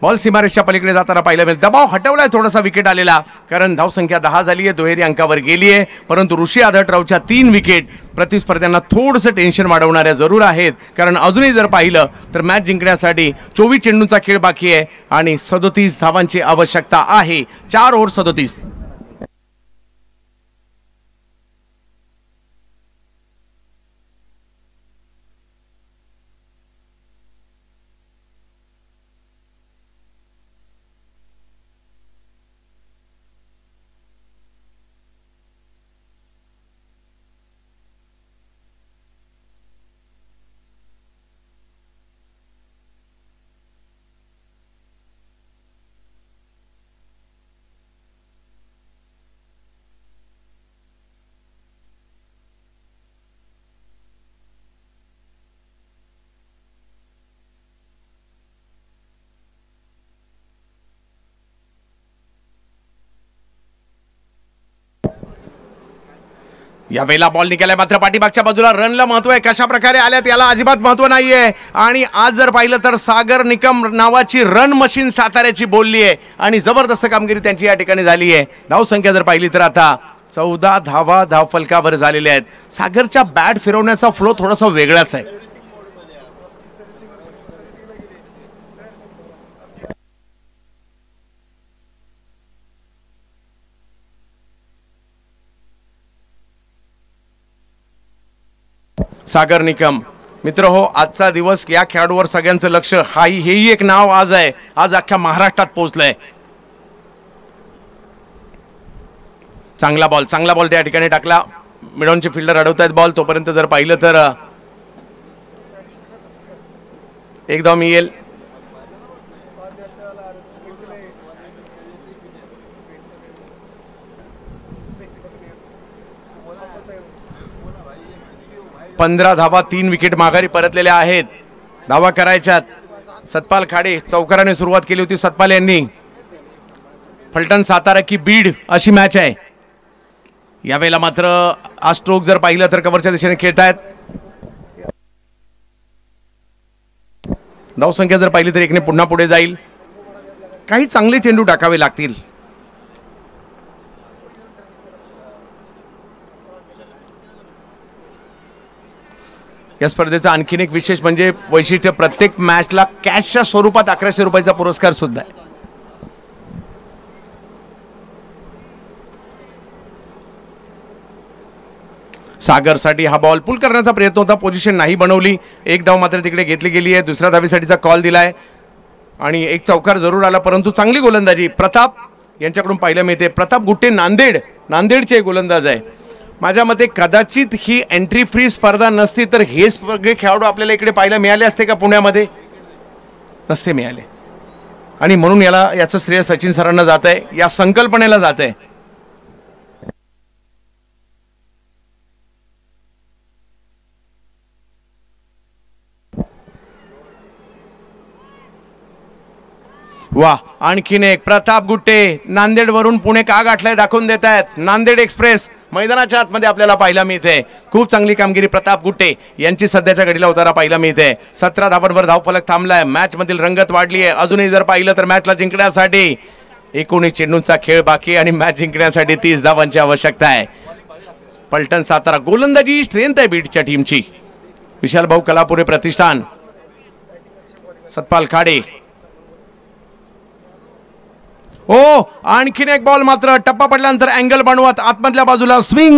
बॉल सीमारेषच्या पलीकडे जाताना पाहिलं मिळेल. दबाव हटवलाय थोडासा विकेट आलेला, कारण धावसंख्या 10 झाली आहे, दुहेरी अंकावर गेली आहे. परंतु ऋषी आदटरावच्या 3 विकेट प्रतिस्पर्ध्यांना थोडंसं टेन्शन वाढवणाऱ्या जरूर आहेत, कारण अजूनही जर पाहिलं तर मॅच जिंकण्यासाठी 24 चेंडूंचा खेळ बाकी आहे आणि 37 धावांची आवश्यकता आहे. 4 ओव्हर 37. यावेळेला बॉल निघालाय, मात्र पाठीमागच्या बाजूला रनला महत्व आहे. कशा प्रकारे आल्यात याला अजिबात महत्व नाहीये. आणि आज जर पाहिलं तर सागर निकम नावाची रन मशीन साताऱ्याची बोलली आहे आणि जबरदस्त कामगिरी त्यांची या ठिकाणी झाली आहे. धावसंख्या जर पाहिली तर आता 14 धावा धावफलकावर झालेल्या आहेत. सागरच्या बॅट फिरवण्याचा फ्लो थोडासा वेगळाच आहे. सागर निकम मित्र हो, आजचा दिवस या खेळाडूवर सगळ्यांचं लक्ष. हेही एक नाव आज आहे, आज अख्ख्या महाराष्ट्रात पोहोचलंय. चांगला बॉल त्या ठिकाणी टाकला. मिडॉनचे फिल्डर अडवतायत बॉल. तोपर्यंत जर पाहिलं तर एक धाव मिळेल. पंधरा धावा 3 विकेट माघारी परतलेल्या आहेत. धावा करायच्यात. सतपाल खाडे चौकाराने सुरुवात केली होती. सतपाल यांनी. फलटण सातारा की बीड अशी मॅच आहे. यावेळेला मात्र हा स्ट्रोक जर पाहिलं तर कव्हरच्या दिशेने खेळतायत. धावसंख्या जर पाहिली तर एकने पुन्हा पुढे जाईल. काही चांगले चेंडू टाकावे लागतील. या स्पर्धेचा आणखीन एक विशेष म्हणजे वैशिष्ट्य, प्रत्येक मॅचला कॅशच्या स्वरूपात 1100 रुपयाचा पुरस्कार सुद्धा आहे. सागरसाठी हा बॉल पुल करण्याचा प्रयत्न होता, पोझिशन नाही बनवली. एक धाव मात्र तिकडे घेतली गेली आहे. दुसऱ्या धावीसाठीचा कॉल दिलाय आणि एक चौकार जरूर आला, परंतु चांगली गोलंदाजी प्रताप यांच्याकडून पाहायला मिळते. प्रताप गुट्टे नांदेडचे गोलंदाज आहे. माझ्या मते कदाचित ही एंट्री फ्री स्पर्धा नसती तर हे सगळे खेळाडू आपल्याला इकडे पाहायला मिळाले असते का पुण्यामध्ये? नसते मिळाले. आणि म्हणून याचं श्रेय सचिन सरांना जात आहे, या संकल्पनेला जात आहे. वा, आणखीन एक प्रताप गुट्टे नांदेड वरून पुणे का गाठलंय दाखवून देत आहेत. नांदेड एक्सप्रेस मैदानाच्या आतमध्ये आपल्याला पाहायला मिळते. खूप चांगली कामगिरी प्रताप गुट्टे यांची सध्याच्या घडीला उतारा पाहायला मिळते. 17 धावांवर धावफलक थांबलाय. मॅच मधील रंगत वाढली आहे. अजूनही जर पाहिलं तर मॅचला जिंकण्यासाठी 19 चेंडूंचा खेळ बाकी आणि मॅच जिंकण्यासाठी 30 धावांची आवश्यकता आहे. पलटण सातारा गोलंदाजी स्ट्रेंथ आहे बीडच्या टीमची. विशाल भाऊ कलापुरे प्रतिष्ठान, सतपाल खाडे. ओ, आणखीन एक बॉल मात्र टप्पा पडल्यानंतर अँगल बनवत आतमधल्या बाजूला स्विंग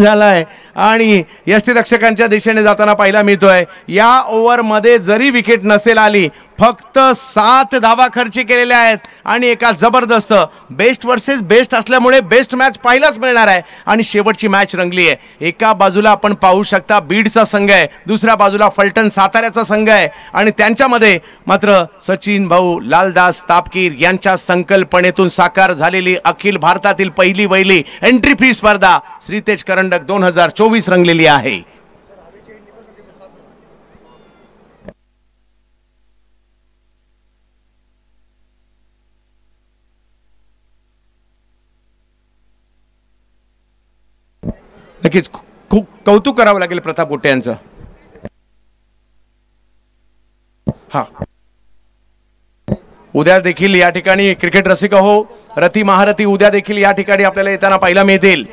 झालाय आणि यष्टीरक्षकांच्या दिशेने जाताना पाहायला मिळतोय. या ओव्हर मध्ये जरी विकेट नसेल आली, फक्त 7 धावा खर्ची केलेल्या आहेत आणि एका जबरदस्त बेस्ट वर्सेस बेस्ट असल्यामुळे बेस्ट मॅच पाहायलाच मिळणार आहे आणि शेवटची मॅच रंगली आहे. एका बाजूला आपण पाहू शकता बीडचा संघ आहे, दुसऱ्या बाजूला फलटण साताऱ्याचा संघ आहे आणि त्यांच्यामध्ये मात्र सचिन भाऊ लालदास तापकीर यांच्या संकल्पनेतून साकार झालेली अखिल भारतातील पहिली वहिली एंट्री फी स्पर्धा श्रीतेज करंडक 2024 रंगलेली आहे. नक्कीच खूप कौतुक करावं लागेल प्रताप गुट्टे यांचं. हा, उद्या देखील या ठिकाणी क्रिकेट रसिक हो, रती महारथी उद्या देखील या ठिकाणी आपल्याला येताना पाहायला मिळतील.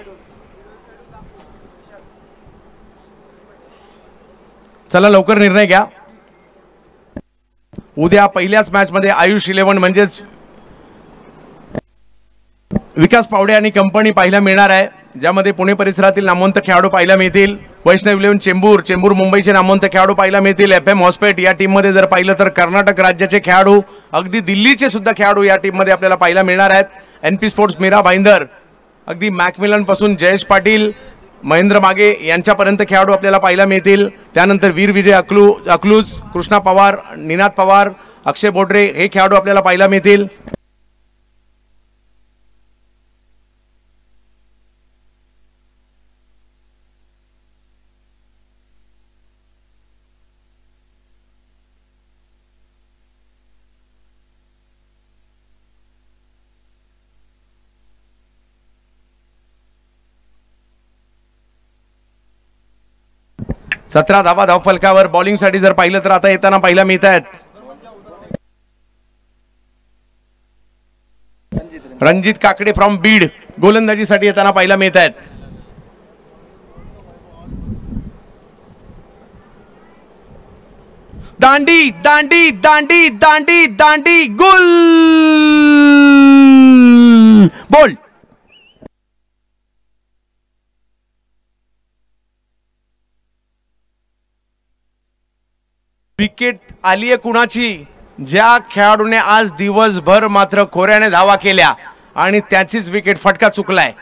चला लवकर निर्णय घ्या. उद्या पहिल्याच मॅच मध्ये आयुष 11 म्हणजेच विकास पावडे आणि कंपनी पाहायला मिळणार आहे, ज्यामध्ये पुणे परिसरातील नामवंत खेळाडू पाहायला मिळतील. वैष्णव 11 चेंबूर मुंबईचे नामवंत खेळाडू पाहायला मिळतील. FM हॉस्पेट या टीम मध्ये जर पाहिलं तर कर्नाटक राज्याचे खेळाडू, अगदी दिल्लीचे सुद्धा खेळाडू या टीम मध्ये आपल्याला पाहायला मिळणार आहेत. NP स्पोर्ट्स मीरा भाईंदर, अगदी मॅकमिलन पासून जयेश पाटील, महेंद्र मागे यांच्यापर्यंत खेळाडू आपल्याला पाहायला मिळतील. त्यानंतर वीर विजय अकलूज, कृष्णा पवार, निनाद पवार, अक्षय बोडरे हे खेळाडू आपल्याला पाहायला मिळतील. सतरा धावा धावफलकावर. बॉलिंग साठी जर पाहिलं तर आता येताना पाहायला मिळत आहेत रणजित काकडे फ्रॉम बीड, गोलंदाजीसाठी येताना पाहायला मिळत आहेत. दांडी दांडी दांडी दांडी दांडी गुल बोल. विकेट आली आहे कुणाची? ज्या खेळाडूने आज दिवसभर मात्र खोऱ्याने धावा केल्या आणि त्याचीच विकेट, फटका चुकलाय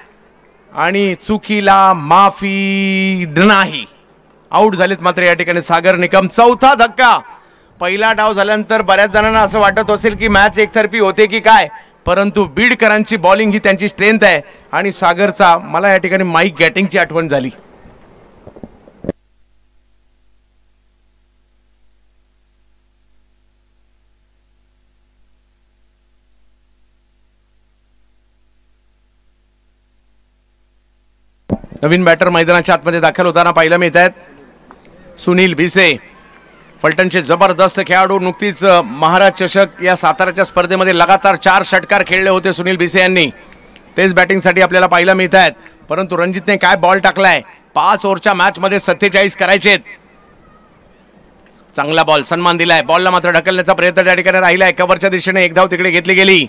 आणि चुकीला माफी नाही. आउट झालेत मात्र या ठिकाणी सागर निकम. चौथा धक्का. पहिला डाव झाल्यानंतर बऱ्याच जणांना असं वाटत असेल की मॅच एकतर्फी होते की काय, परंतु बीडकरांची बॉलिंग ही त्यांची स्ट्रेंथ आहे आणि सागरचा मला या ठिकाणी माईक गॅटिंगची आठवण झाली. नवीन बॅटर मैदानाच्या आतमध्ये दाखल होताना पाहायला मिळत आहेत. सुनील भिसे, फलटणचे जबरदस्त खेळाडू. नुकतीच महाराज चषक या साताराच्या स्पर्धेमध्ये लगातार 4 षटकार खेळले होते सुनील भिसे यांनी. तेच बॅटिंगसाठी आपल्याला पाहायला मिळत आहेत. परंतु रणजितने काय बॉल टाकलाय. 5 ओव्हरच्या मॅच मध्ये 47 करायचे. चांगला बॉल, सन्मान दिलाय. बॉलला मात्र ढकलण्याचा प्रयत्न त्या ठिकाणी राहिलाय. कव्हरच्या दिशेने एक धाव तिकडे घेतली गेली.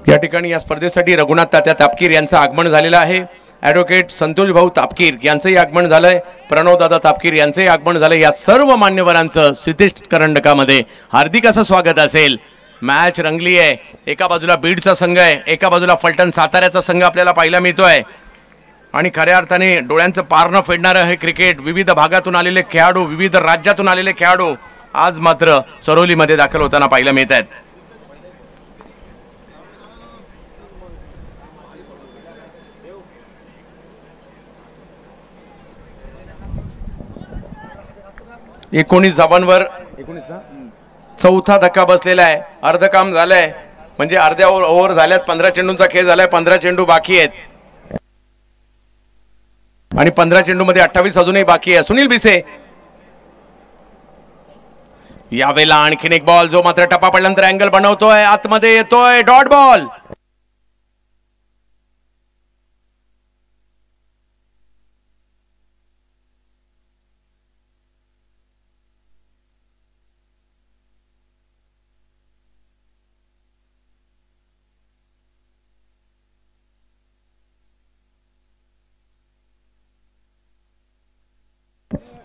या ठिकाणी या स्पर्धेसाठी रघुनाथ तात्या तापकीर यांचं आगमन झालेलं आहे. ॲडव्होकेट संतोष भाऊ तापकीर यांचंही आगमन झालंय. प्रणव दादा तापकीर यांचंही आगमन झालंय. या सर्व मान्यवरांचं श्रीतेज करंडकामध्ये हार्दिक असं स्वागत असेल. मॅच रंगली आहे. एका बाजूला बीडचा संघ आहे, एका बाजूला फलटण साताऱ्याचा संघ आपल्याला पाहायला मिळतोय आणि खऱ्या अर्थाने डोळ्यांचं पारणं फेडणारं हे क्रिकेट. विविध भागातून आलेले खेळाडू, विविध राज्यातून आलेले खेळाडू आज मात्र चरोलीमध्ये दाखल होताना पाहायला मिळत आहेत. 19 धावांवर 19 ना चौथा धक्का बसलेला आहे. अर्ध काम झालंय, म्हणजे अर्ध्या ओव्हर झाल्यात. 15 चेंडूंचा खेळ झालाय. 15 चेंडू बाकी आहेत आणि 15 चेंडू मध्ये 28 अजूनही बाकी आहे. सुनील भिसे यावेळेला आणखीन एक बॉल, जो मात्र टप्पा पडल्यानंतर अँगल बनवतोय, आतमध्ये येतोय, डॉट बॉल.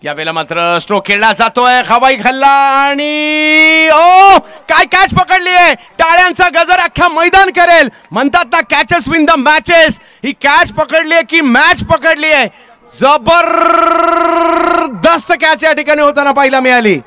यावेळेला मात्र स्ट्रोक खेळला जातोय, हवाई खल्ला आणि ओ काय कॅच पकडली आहे. टाळ्यांचा गजर अख्खा मैदान करेल. म्हणतात ना catches win the matches. He catch पकडली आहे की मॅच पकडली आहे. जबरदस्त कॅच या ठिकाणी होताना पाहायला मिळाली.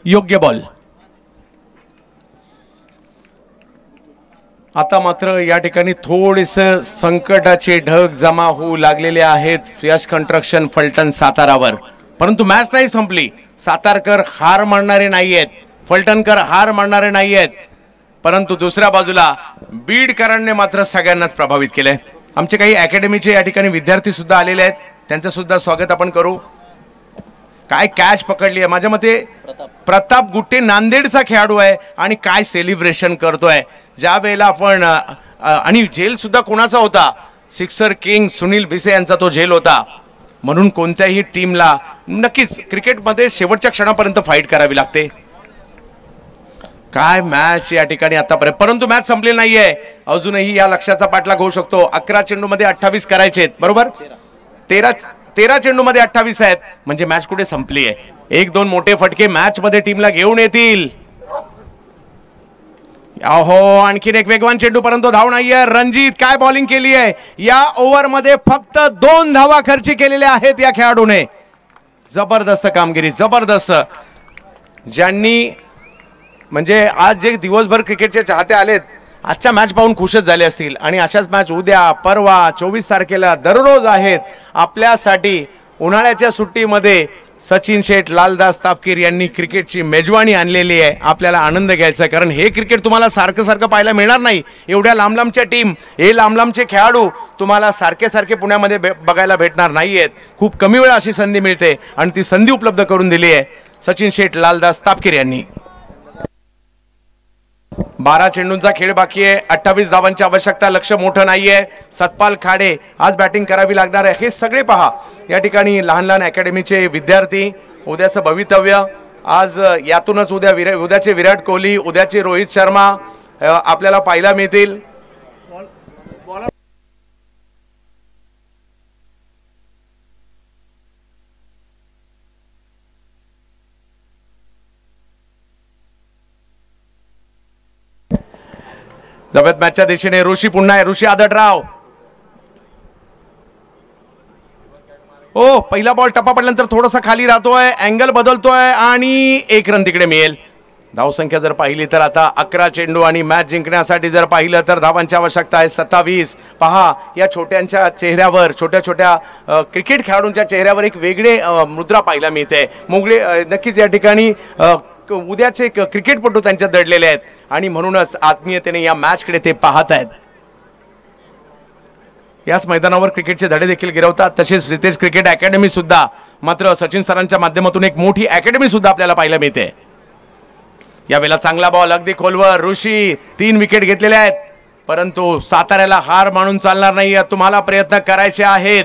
योग्य बॉल. आता मात्र या ठिकाणी थोडेस संकटाचे ढग जमा होऊ लागलेले आहेत यश कन्स्ट्रक्शन फलटण सातारावर. परंतु मॅच नाही संपली. सातारकर हार मानणारे नाहीयेत, फलटणकर हार मानणारे नाहीयेत. परंतु दुसऱ्या बाजूला बीडकरांनी मात्र सगळ्यांनाच प्रभावित केलंय. आमचे काही अकॅडमीचे या ठिकाणी विद्यार्थी सुद्धा आलेले आहेत, त्यांचं सुद्धा स्वागत आपण करू. काय कॅच पकडली आहे. माझ्या मते प्रताप गुट्टे नांदेडचा खेळाडू आहे आणि काय सेलिब्रेशन करतोय. ज्या वेळेला आपण आणि झेल सुद्धा कोणाचा होता, सिक्सर किंग सुनील भिसे यांचा तो झेल होता. म्हणून कोणत्याही टीमला नक्कीच क्रिकेटमध्ये शेवटच्या क्षणापर्यंत फाईट करावी लागते. काय मॅच या ठिकाणी आतापर्यंत, परंतु मॅच संपली नाहीये. अजूनही या लक्ष्याचा पाठलाग होऊ शकतो. 11 चेंडू मध्ये 28 करायचे आहेत, बरोबर. 13 चेंडू मध्ये 28 आहेत, म्हणजे मॅच कुठे संपली आहे. 1-2 मोठे फटके मॅच मध्ये टीमला घेऊन येतील. अहो आणखीन एक वेगवान चेंडू, परंतु धाव नाहीये. रणजित काय बॉलिंग केली आहे. या ओव्हर मध्ये फक्त 2 धावा खर्ची केलेल्या आहेत या खेळाडूने. जबरदस्त कामगिरी, जबरदस्त. ज्यांनी म्हणजे आज जे दिवसभर क्रिकेटचे चाहते आलेत, आजच्या मॅच पाहून खुशच झाले असतील. आणि अशाच मॅच उद्या, परवा, 24 तारखेला दररोज आहेत आपल्यासाठी. उन्हाळ्याच्या सुट्टीमध्ये सचिन शेठ, लालदास तापकीर यांनी क्रिकेटची मेजवानी आणलेली आहे. आपल्याला आनंद घ्यायचा आहे, कारण हे क्रिकेट तुम्हाला सारखं सारखं पाहायला मिळणार नाही. एवढ्या लांब लांबच्या टीम, हे लांब लांबचे खेळाडू तुम्हाला सारखे सारखे पुण्यामध्ये बघायला भेटणार नाहीयेत. खूप कमी वेळा अशी संधी मिळते आणि ती संधी उपलब्ध करून दिली आहे सचिन शेठ, लालदास तापकीर यांनी. 12 चेंडूंचा खेळ बाकी आहे. 28 धावांची आवश्यकता. लक्ष मोठं नाहीये. सतपाल खाडे आज बॅटिंग करावी लागणार आहे. हे सगळे पहा या ठिकाणी लहान लहान अकॅडमीचे विद्यार्थी. उद्याचं भवितव्य आज यातूनच उद्याचे विराट कोहली, उद्याचे रोहित शर्मा आपल्याला पाहायला मिळतील. जबत मॅचच्या दिशेने ऋषी पुन्हा आहे. ऋषी आदडराव ओ पहिला बॉल टप्पा पडल्यानंतर थोडासा खाली राहतोय, अँगल बदलतोय आणि 1 रन तिकडे मिळेल. धावसंख्या जर पाहिली तर आता 11 चेंडू आणि मॅच जिंकण्यासाठी जर पाहिलं तर धावांची आवश्यकता आहे 27. पहा या छोट्यांच्या चेहऱ्यावर, छोट्या छोट्या क्रिकेट खेळाडूंच्या चेहऱ्यावर एक वेगळे मुद्रा पाहायला मिळते. मुगळे नक्कीच या ठिकाणी उद्याचे क्रिकेटपटू त्यांच्यात दडलेले आहेत आणि म्हणूनच आत्मीयतेने या मॅचकडे ते पाहत आहेत. याच मैदानावर क्रिकेटचे धडे देखील गिरवतात. तसेच रितेश क्रिकेट अकॅडमी सुद्धा, मात्र सचिन सरांच्या माध्यमातून एक मोठी अकॅडमी सुद्धा आपल्याला पाहायला मिळते. यावेळेला चांगला बॉल अगदी खोलवर. ऋषी 3 विकेट घेतलेल्या आहेत, परंतु साताऱ्याला हार मानून चालणार नाही. तुम्हाला प्रयत्न करायचे आहेत.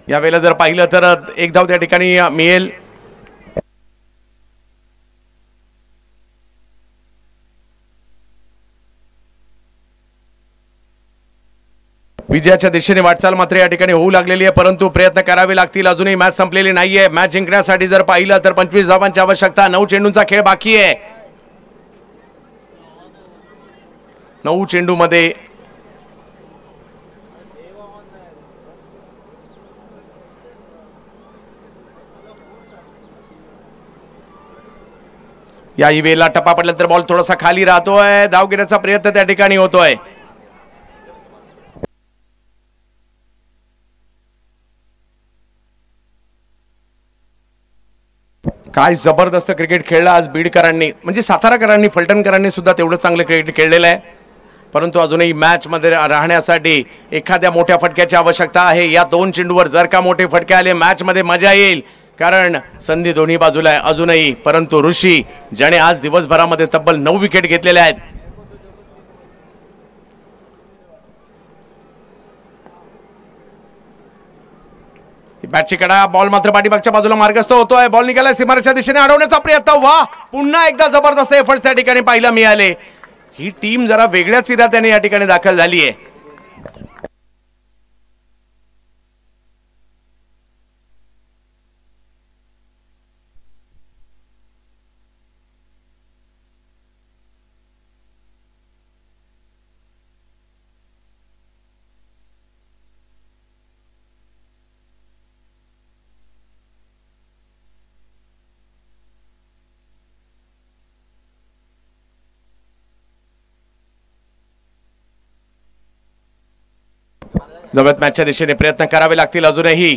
यावेळेला जर पाहिलं तर 1 धाव त्या ठिकाणी मिळेल. विजयाच्या दिशेने वाटचाल मात्र या ठिकाणी होऊ लागलेली आहे, परंतु प्रयत्न करावे लागतील. अजूनही मॅच संपलेली नाहीये. मॅच जिंकण्यासाठी जर पाहिलं तर 25 धावांची आवश्यकता. 9 चेंडूंचा खेळ बाकी आहे. 9 चेंडूमध्ये या वेळेला टप्पा पडल्यानंतर बॉल थोडासा खाली राहतोय. धाव घेण्याचा प्रयत्न त्या ठिकाणी होतोय. काय जबरदस्त क्रिकेट खेळला आज बीडकरांनी, म्हणजे साताराकरांनी, फलटणकरांनी सुद्धा तेवढं चांगलं क्रिकेट खेळलेलं आहे. परंतु अजूनही मॅच मध्ये राहण्यासाठी एखाद्या मोठ्या फटक्याची आवश्यकता आहे. या 2 चेंडूवर जर का मोठे फटके आले मॅच मध्ये मजा येईल, कारण संधी दोन्ही बाजूला आहे अजूनही. परंतु ऋषी ज्याने आज दिवसभरामध्ये तब्बल 9 विकेट घेतलेल्या आहेत, बॅटची कडा. बॉल मात्र पाठीमागच्या बाजूला मार्गस्थ होतोय. बॉल निघाला सीमारेषेच्या दिशेने अडवण्याचा प्रयत्न. वा, पुन्हा एकदा जबरदस्त एफर्ट्स त्या ठिकाणी पाहायला मिळाले. ही टीम जरा वेगळ्याच इराद्याने या ठिकाणी दाखल झाली आहे. जवळ मॅचच्या दिशेने प्रयत्न करावे लागतील अजूनही.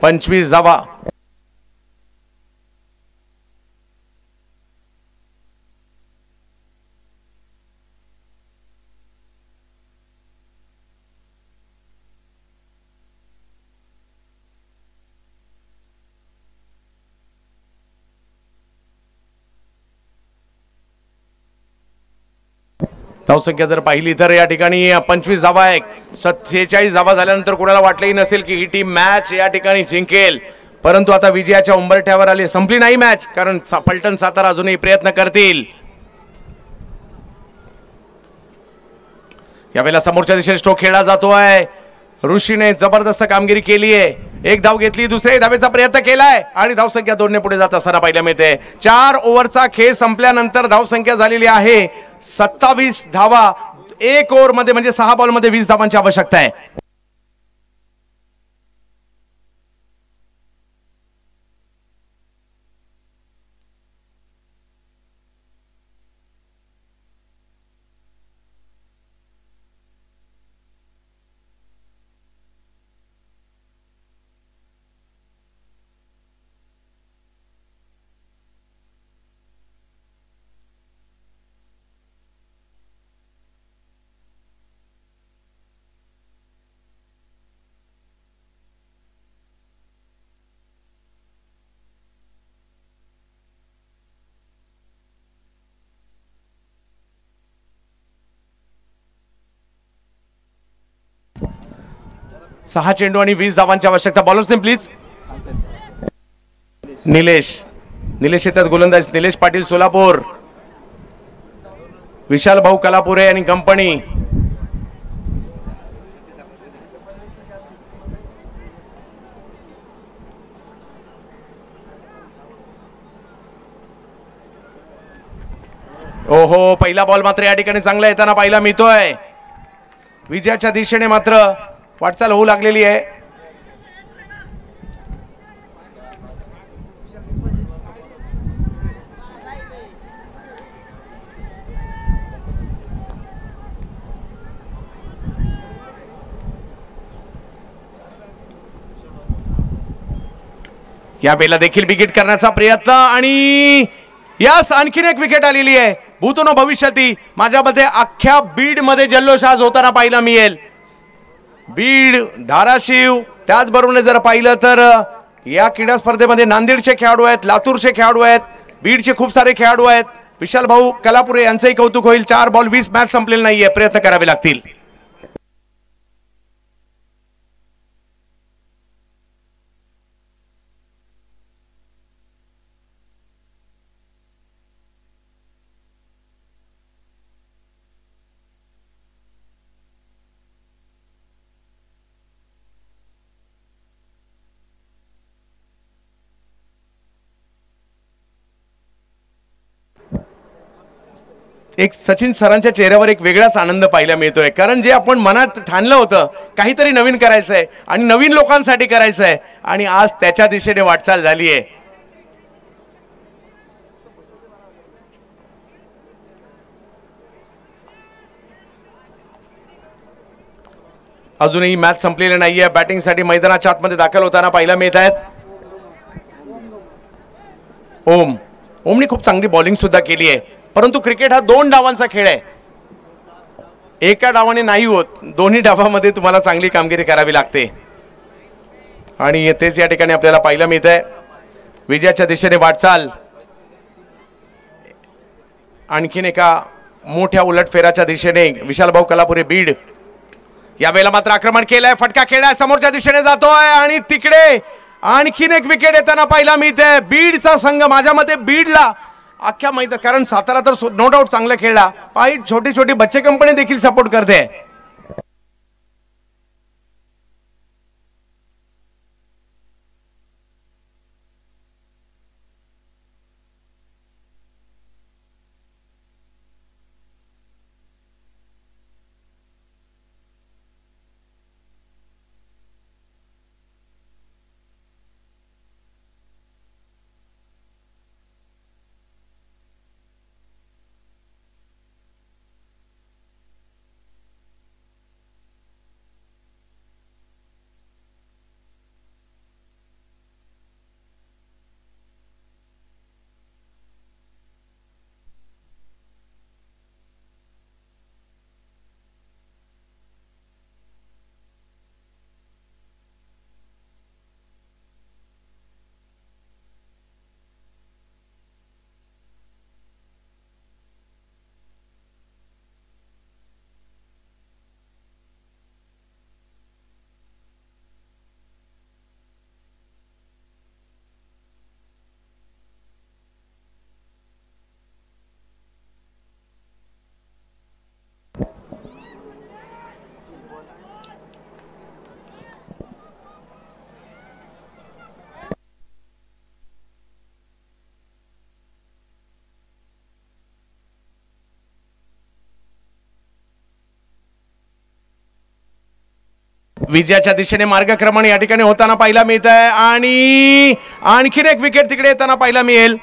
25 धावा. धावसंख्या जर पाहिली तर या ठिकाणी 25 धावा आहे. 46 धावा झाल्यानंतर कोणाला वाटलंही नसेल की ही टीम मॅच या ठिकाणी जिंकेल, परंतु आता विजयाच्या उंबरठ्यावर आली. संपली नाही मॅच, कारण फलटण सातारा अजूनही प्रयत्न करतील. यावेळेला समोरच्या दिशेने स्ट्रोक खेळला जातोय. ऋषीने जबरदस्त कामगिरी केली आहे. 1 धाव घेतली, दुसऱ्या धावेचा प्रयत्न केलाय आणि धावसंख्या 2 ने पुढे जात असताना पाहायला मिळते. 4 ओव्हरचा खेळ संपल्यानंतर धावसंख्या झालेली आहे 27 धावा. 1 ओव्हर मध्ये म्हणजे 6 बॉल मध्ये 20 धावांची आवश्यकता आहे. 6 चेंडू आणि 20 धावांची आवश्यकता. Bowlers name please. निलेश येतात गोलंदाज. निलेश पाटील सोलापूर, विशाल भाऊ कलापुरे आणि कंपनी. ओहो, पहिला बॉल मात्र या ठिकाणी चांगला येताना पाहायला मिळतोय. विजयाच्या दिशेने मात्र वाटचाल होऊ लागलेली आहे. या बेला देखील विकेट करण्याचा प्रयत्न आणि यास आणखीन एक विकेट आलेली आहे. भूतनो भविष्याती माझ्या मते अख्ख्या बीड मध्ये जल्लोष आज होताना पाहायला मिळेल. बीड, धाराशिव, त्याचबरोबर जर पाहिलं तर या क्रीडा स्पर्धेमध्ये नांदेडचे खेळाडू आहेत, लातूरचे खेळाडू आहेत, बीडचे खूप सारे खेळाडू आहेत. विशाल भाऊ कलापुरे यांचंही कौतुक होईल. 4 बॉल 20 मॅच संपलेली नाहीये, प्रयत्न करावे लागतील. एक सचिन सरांच्या चेहऱ्यावर एक वेगळाच आनंद पाहायला मिळतोय, कारण जे आपण मनात ठाणलं होतं काहीतरी नवीन करायचंय आणि नवीन लोकांसाठी करायचंय आणि आज त्याच्या दिशेने वाटचाल झाली आहे. अजूनही मॅच संपलेली नाहीये. बॅटिंगसाठी मैदानाच्या आतमध्ये दाखल होताना पाहायला मिळत आहेत ओमने खूप चांगली बॉलिंग सुद्धा केली आहे, परंतु क्रिकेट हा 2 डावांचा खेळ आहे. एका डावाने नाही होत, दोन्ही डावामध्ये तुम्हाला चांगली कामगिरी करावी लागते आणि तेच या ठिकाणी आपल्याला पाहायला मिळत आहे. विजयाच्या दिशेने वाटचाल आणखीन एका मोठ्या उलटफेराच्या दिशेने. विशाल भाऊ कलापुरे बीड यावेळेला मात्र आक्रमण केलंय, फटका खेळलाय, समोरच्या दिशेने जातोय आणि तिकडे आणखीन एक विकेट येताना पाहायला मिळते. बीडचा संघ माझ्या मते बीडला अख्ख्या मैदान, कारण सातारा तर नो डाऊट चांगला खेळला, पायी छोटी छोटी बच्चे कंपनी देखील सपोर्ट करते. विजयाच्या दिशेने मार्गक्रमण या ठिकाणी होताना पाहायला मिळत आहे आणि आणखीन एक विकेट तिकडे येताना पाहायला मिळेल.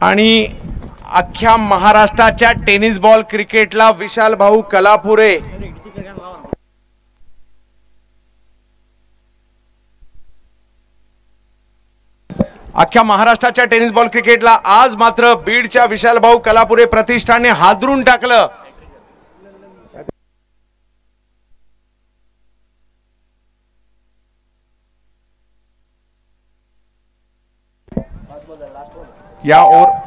आणि अख्ख्या महाराष्ट्राच्या टेनिस बॉल क्रिकेटला विशाल भाऊ कलापुरे अख्ख्या महाराष्ट्राच्या टेनिस बॉल क्रिकेटला आज मात्र बीडच्या विशाल भाऊ कलापुरे प्रतिष्ठानने हादरून टाकलं. या ओव्हर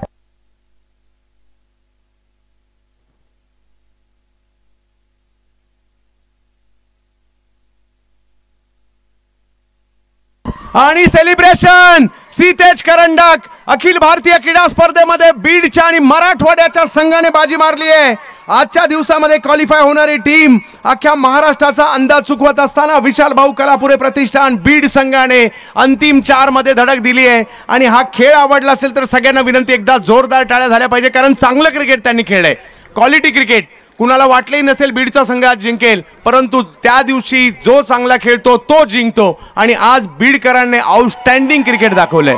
आणि सेलिब्रेशन सीतेज करंडक अखिल भारतीय क्रीडा स्पर्धेमध्ये बीडच्या आणि मराठवाड्याच्या संघाने बाजी मारली आहे. आजच्या दिवसामध्ये क्वालिफाय होणारी टीम अख्ख्या महाराष्ट्राचा अंदाज चुकवत असताना विशाल भाऊ कलापुरे प्रतिष्ठान बीड संघाने अंतिम 4 मध्ये धडक दिली आहे. आणि हा खेळ आवडला असेल तर सगळ्यांना विनंती, एकदा जोरदार टाळ्या झाल्या पाहिजे, कारण चांगलं क्रिकेट त्यांनी खेळलंय, क्वालिटी क्रिकेट. कुणाला वाटलंही नसेल बीडचा संघ आज जिंकेल, परंतु त्या दिवशी जो चांगला खेळतो तो जिंकतो आणि आज बीडकरांनी आउटस्टँडिंग क्रिकेट दाखवलंय.